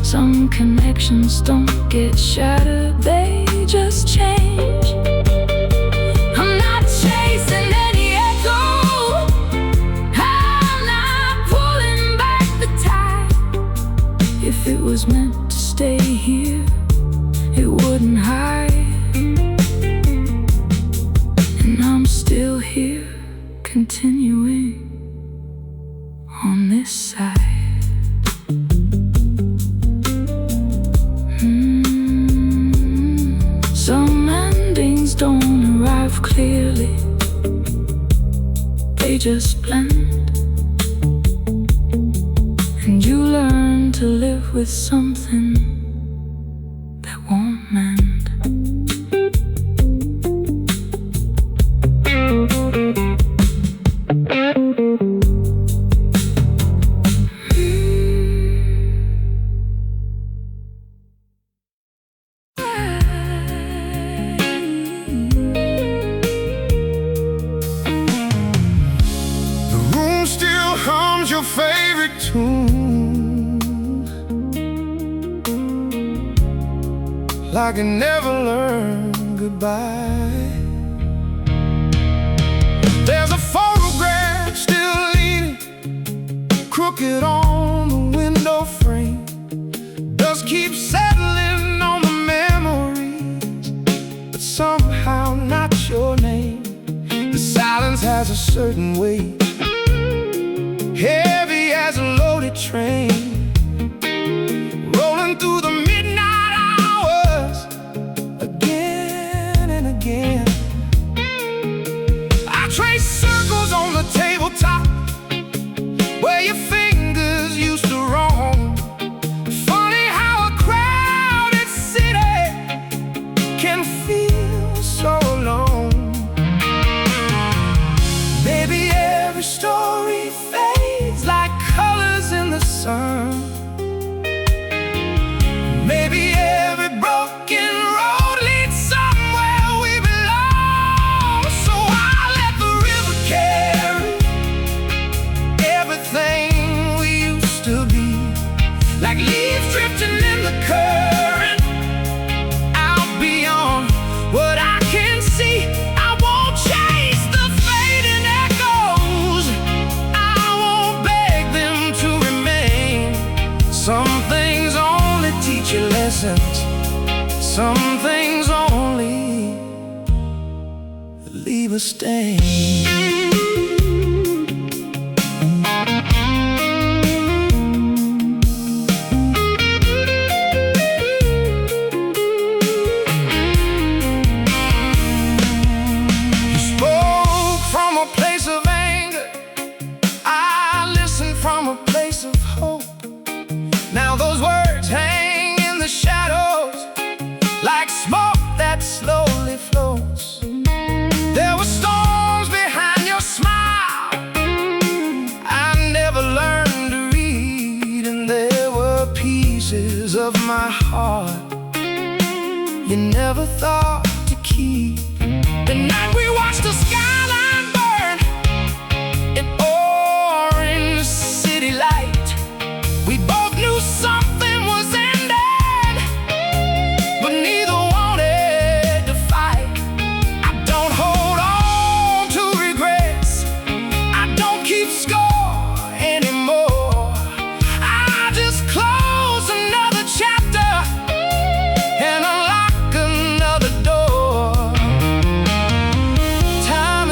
Some connections don't get shattered, they just change. I'm not chasing any echo, I'm not pulling back the tide. If it was meant to stay here, it wouldn't hide. And I'm still here, continuing on this side. Some endings don't arrive clearly, they just blend. And you learn to live with something that won't mend. Your favorite tune, like I never learned goodbye. There's a photograph still leaning crooked on the window frame. Dust keeps settling on the memories, but somehow not your name. The silence has a certain weight, heavy as a loaded train, rolling through the midnight hours again and again. I trace circles on the tabletop where your fingers used to roam. Funny how a crowded city can feel so alone. Maybe every story fades like colors in the sun. Maybe every broken road leads somewhere we belong. So I let the river carry everything we used to be, like leaves drifting in the current, out beyond what I can see. I won't chase the fading echoes, I won't beg them to remain. Some things only teach you lessons, some things only leave a stain. You spoke from a place of anger, I listened from a place of hope. Now those words hang in the shadows like smoke that slowly floats. There were storms behind your smile I never learned to read, and there were pieces of my heart you never thought to keep. The night we watched the skyline burn in orange city light, we both knew something was ended, but neither wanted to fight. I don't hold on to regrets, I don't keep score anymore. I just close another chapter and unlock another door. Time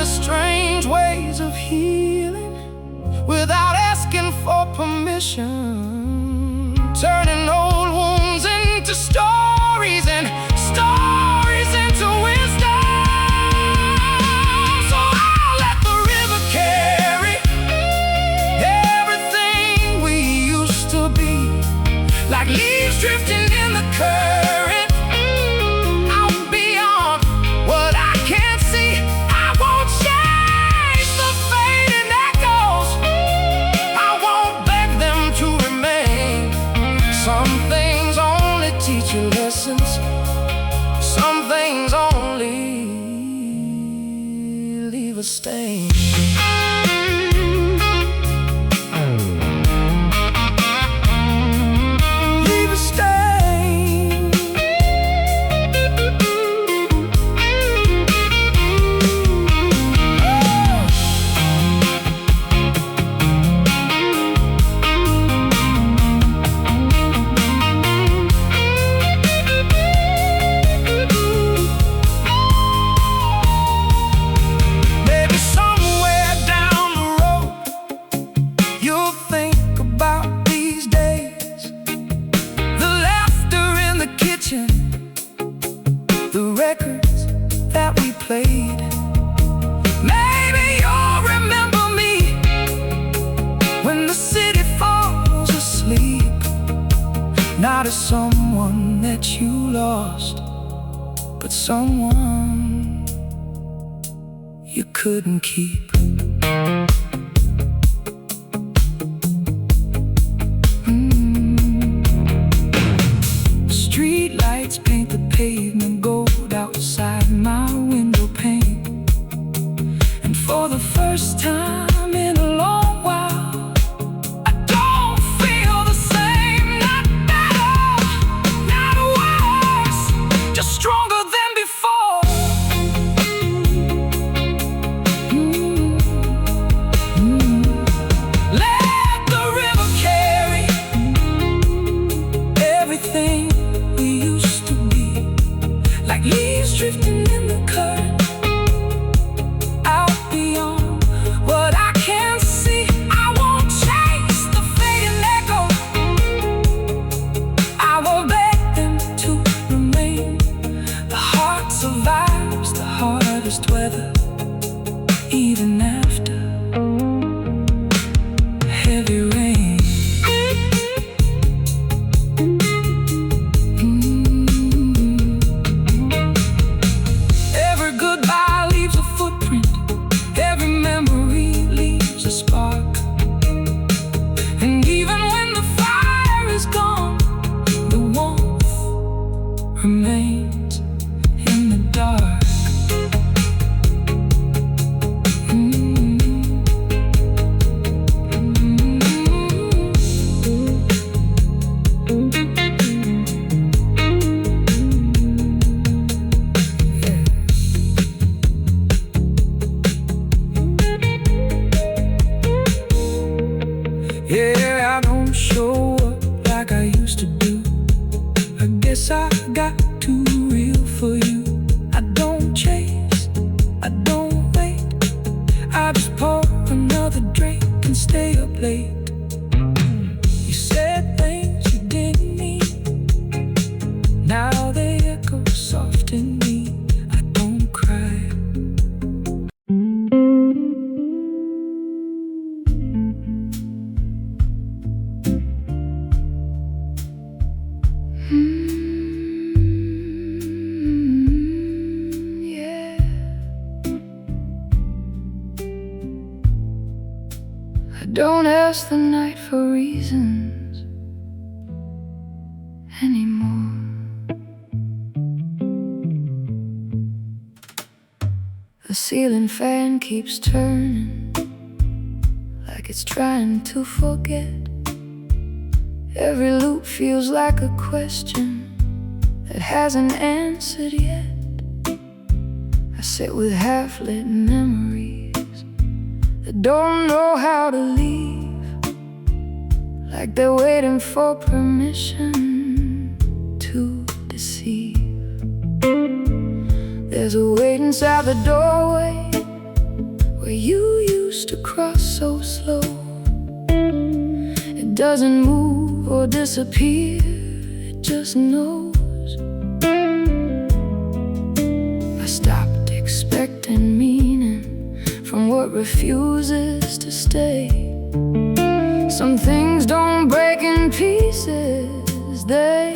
a stain. Leave a stain. Maybe somewhere down the road you'll think about these days, the laughter in the kitchen, the records that we played. Maybe you'll remember me when the city falls asleep, not as someone that you lost, but someone you couldn't keep. Street lights paint the pavement gold outside my window pane, and for the first time in a long while, I don't feel the same. Not better, not worse, just stronger than before. Let the river carry everything we used to be, like leaves drifting in the current, out beyond what I can see. I won't chase the fading echo, I will beg them to remain. The heart survives the hardest weather, even after heavy rain. Every goodbye leaves a footprint, every memory leaves a spark. And even when the fire is gone, the warmth remains in the dark. Yeah, I don't show up like I used to do. I guess I got too real for you. I don't chase, I don't wait, I just pour another drink and stay up late. You said things you didn't mean, now they echo soft in me. I don't cry. Yeah. I don't ask the night for reasons anymore. The ceiling fan keeps turning, like it's trying to forget. Every loop feels like a question that hasn't answered yet. I sit with half-lit memories that don't know how to leave, like they're waiting for permission to deceive. There's a weight inside the doorway where you used to cross so slow. It doesn't move or disappear, it just knows. I stopped expecting meaning from what refuses to stay. Some things don't break in pieces, they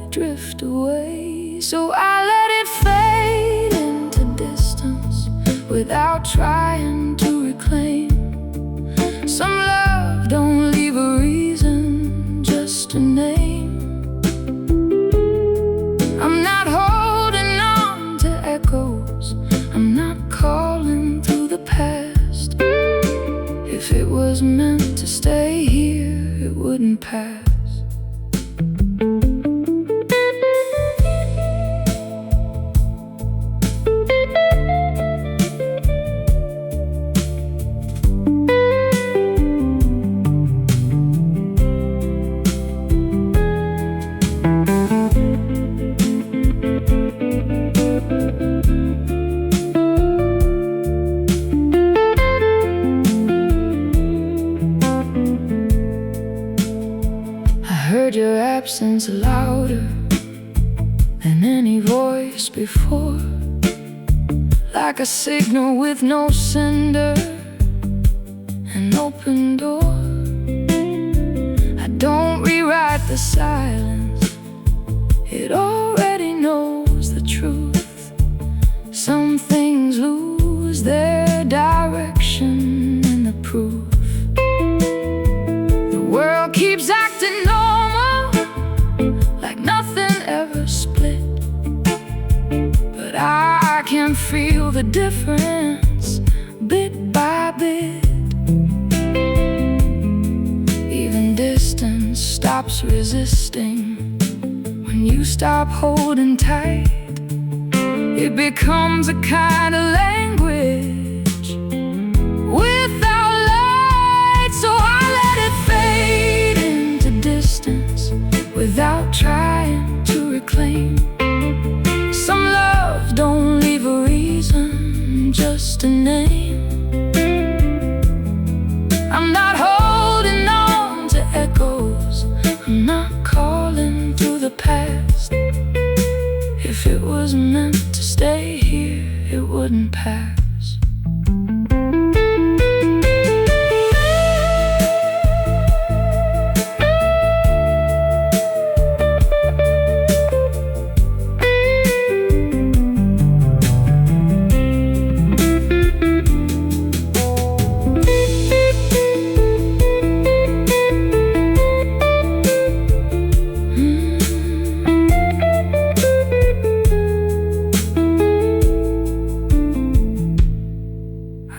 drift away. So I let it fade into distance without trying to reclaim. Some love don't leave a reason, just a name. I'm not holding on to echoes, I'm not calling through voice before, like a signal with no sender, an open door. I don't rewrite the silence, it already knows the truth. Some things lose their direction in the proof. The world keeps acting normal, like nothing ever split, but I can feel the difference bit by bit. Even distance stops resisting when you stop holding tight. It becomes a kind of language without light, so I let it fade into distance without trying to reclaim. Some love don't leave a reason, just a name. I'm not holding on to echoes, I'm not calling through the past. If it was meant to stay here, it wouldn't pass.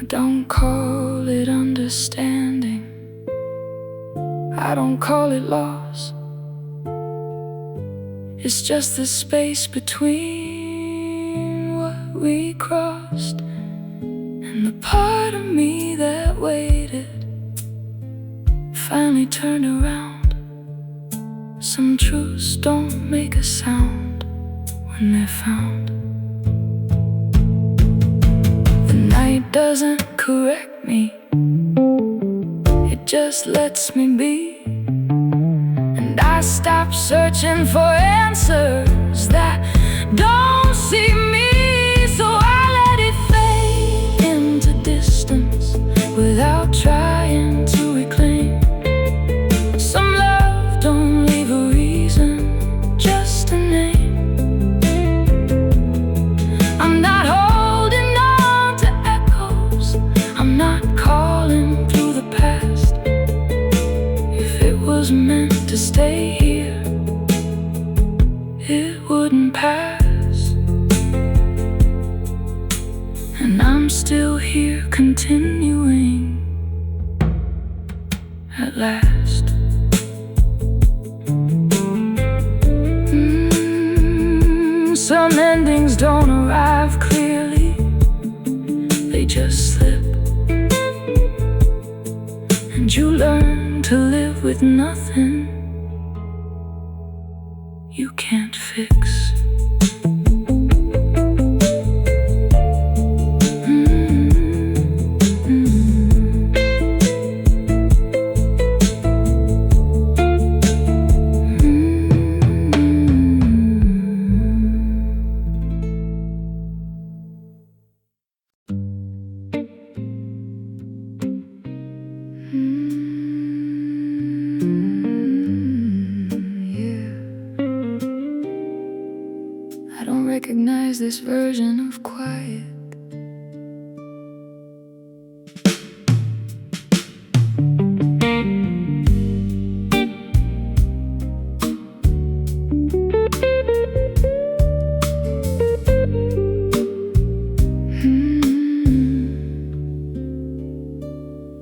Don't call it understanding, I don't call it loss. It's just the space between what we crossed and the part of me that waited finally turned around. Some truths don't make a sound when they're found. It doesn't correct me, it just lets me be. And I stop searching for answers that don't see me, so I let it fade into distance without trying to reclaim. Some love don't leave a reason, just a name. I'm not meant to stay here, it wouldn't pass. And I'm still here continuing at last. Some endings don't arrive clearly, they just slip, and you learn to live with nothing you can't fix. I don't recognize this version of quiet.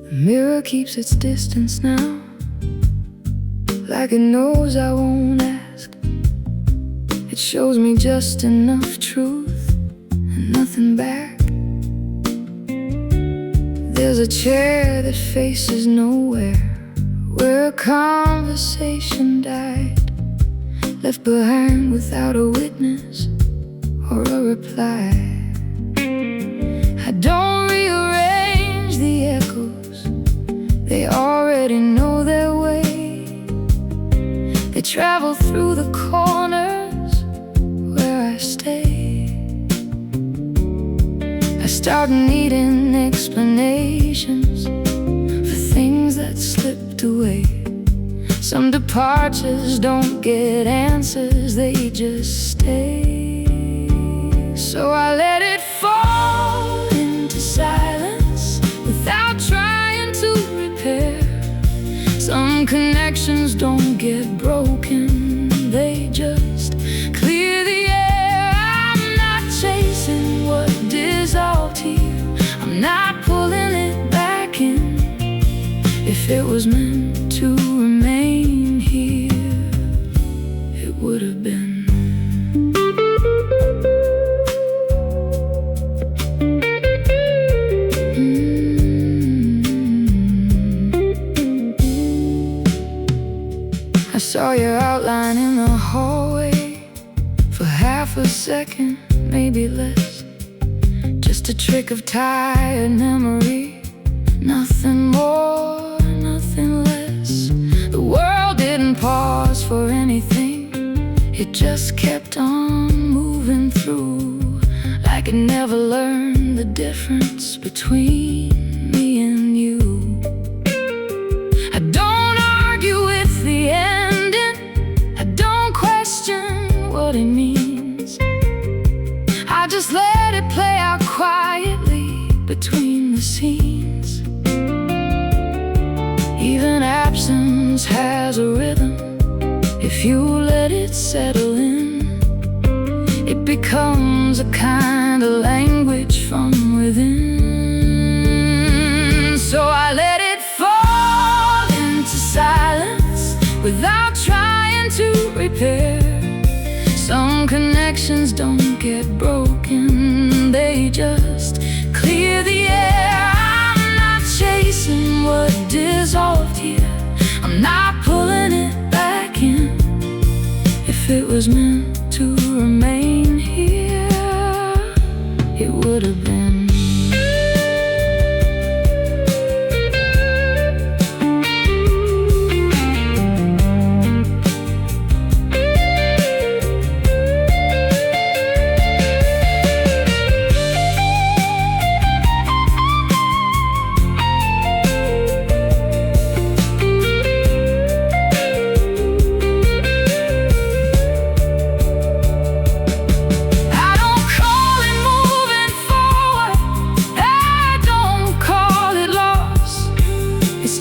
The mirror keeps its distance now, like it knows I won't ask. It shows me just enough truth and nothing back. There's a chair that faces nowhere, where a conversation died, left behind without a witness or a reply. I don't rearrange the echoes, they already know their way. They travel through the corners where I stay. start needing explanations for things that slipped away. Some departures don't get answers, they just stay. So I let it fall into silence without trying to repair. Some connections don't get broken, they just clear the air. I'm not chasing what dissolved here, I'm not pulling it back in. If it was meant to remain here, it would have been. I saw your outline in the hallway for half a second, maybe less. Just a trick of tired memory, nothing more, nothing less. The world didn't pause for anything, it just kept on moving through, like it never learned the difference between me and you. I don't argue with the ending, I don't question what it means. I just let it play out quietly between the scenes. Even absence has a rhythm, if you let it settle in. It becomes a kind of language from within. So I let it fall into silence without trying to repair. Some connections don't get broken, they just clear the air. I'm not chasing what dissolved here, I'm not pulling it back in. If it was meant to remain here, it would have been.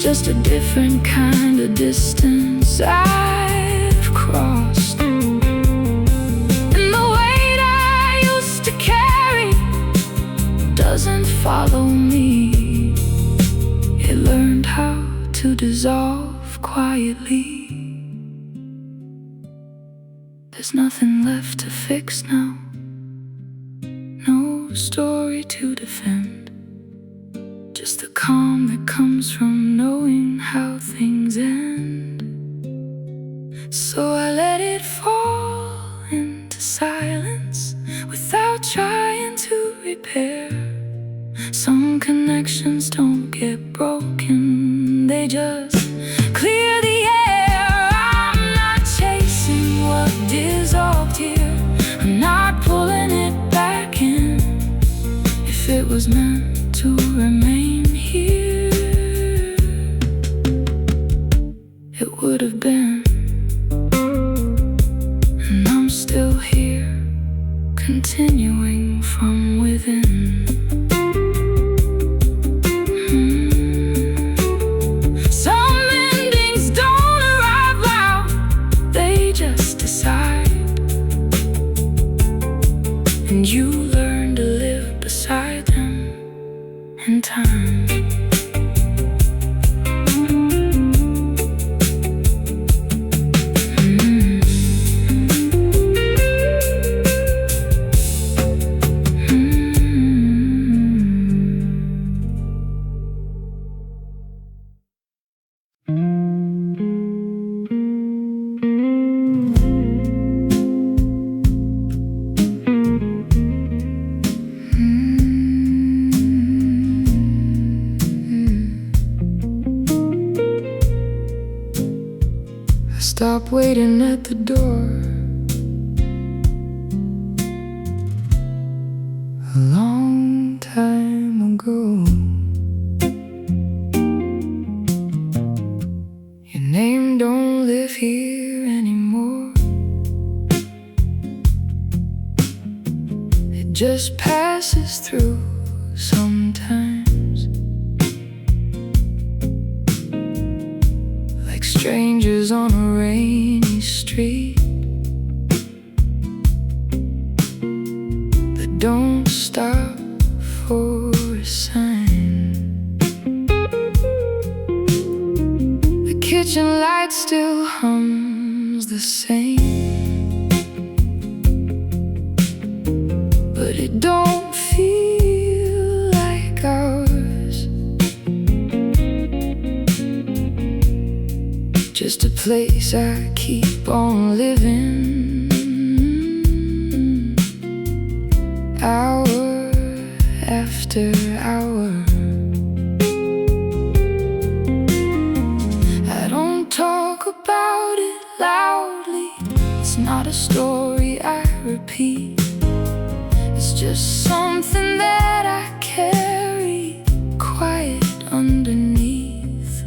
Just a different kind of distance I've crossed. And the weight I used to carry doesn't follow me. It learned how to dissolve quietly. There's nothing left to fix now, no story to defend. Just the calm that comes from knowing how things end. So I let it fall into silence without trying to repair. Some connections don't get broken, they just clear the air. I'm not chasing what dissolved here, I'm not pulling it back in. If it was meant to remain here, it would have been. And I'm still here, continuing from within. Some endings don't arrive loud, they just decide. And you learn to live beside them in time. Stop waiting at the door. A long time it just passes through sometimes, like strangers on a rainy street that don't stop for a sign. The kitchen light still hums the same, but it don't feel like ours. Just a place I keep on living, hour after hour. I don't talk about it loudly, it's not a story I repeat. It's just something that I carry quiet underneath.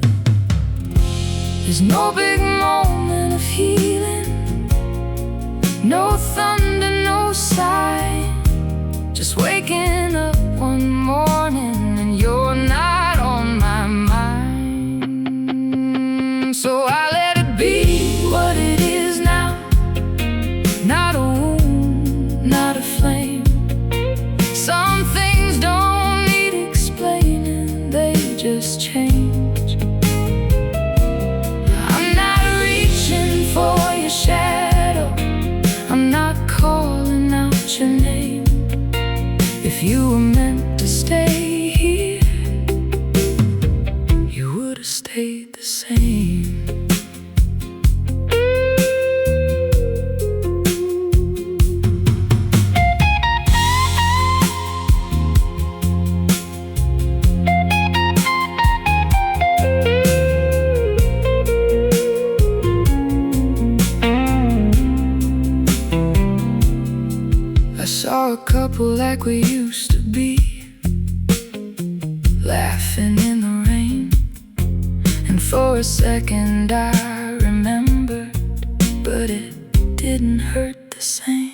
There's no big moment of healing, no thunder, no sign. Just waking up one morning and you're not on my mind. So I let it be what it is now, not a wound, not a flame. Some things don't need explaining, they just change. I'm not reaching for your shadow, I'm not calling out your name. If you were meant to stay here, you would have stayed the same. I saw a couple like we used to be, laughing in the rain. And for a second I remembered, but it didn't hurt the same.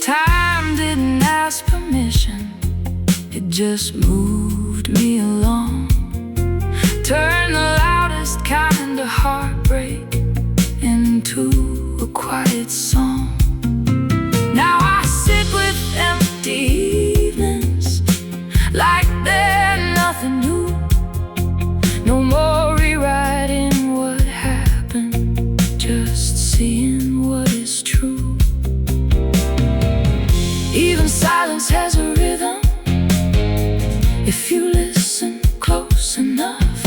Time didn't ask permission, it just moved me along. Turned the loudest kind of heartbreak into a quiet song. Now I sit with empty evenings, like they're nothing new. No more rewriting what happened, just seeing what is true. Even silence has a rhythm, if you listen close enough.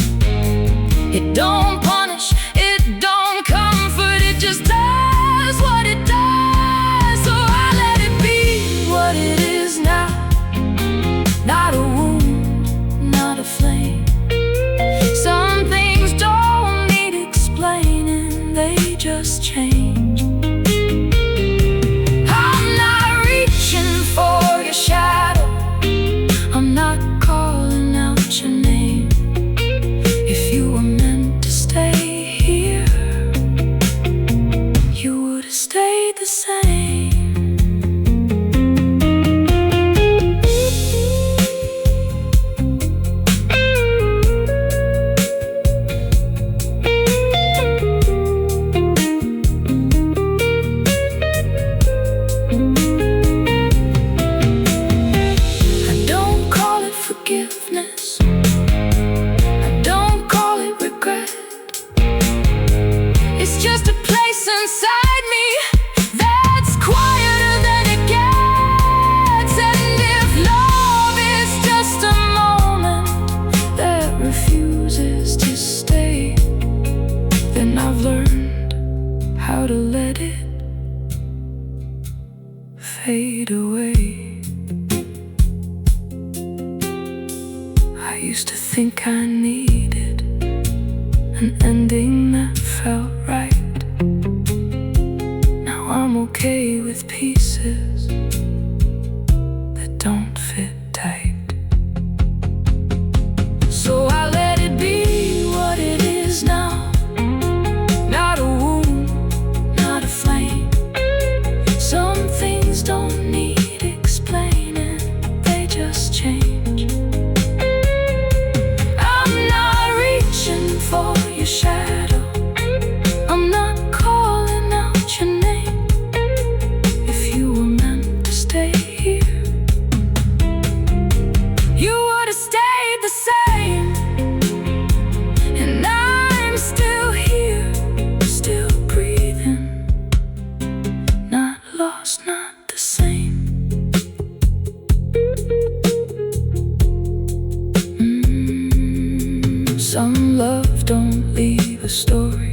It don't punish, it don't comfort, it just does what it does. It is now, not a wound, not a flame. Some things don't need explaining, they just change. I'm not reaching for your shadow, I'm not calling out your name. If you were meant to stay here, you would have stayed the same. Forgiveness, I don't call it regret. It's just a place inside me that's quieter than it gets. And if love is just a moment that refuses to stay, then I've learned how to let it fade away. I used to think I needed an ending that felt right. Now I'm okay with pieces that don't fit tight. So I let it be what it is now, not a wound, not a flame. Some things don't need the same. Some love don't leave a story.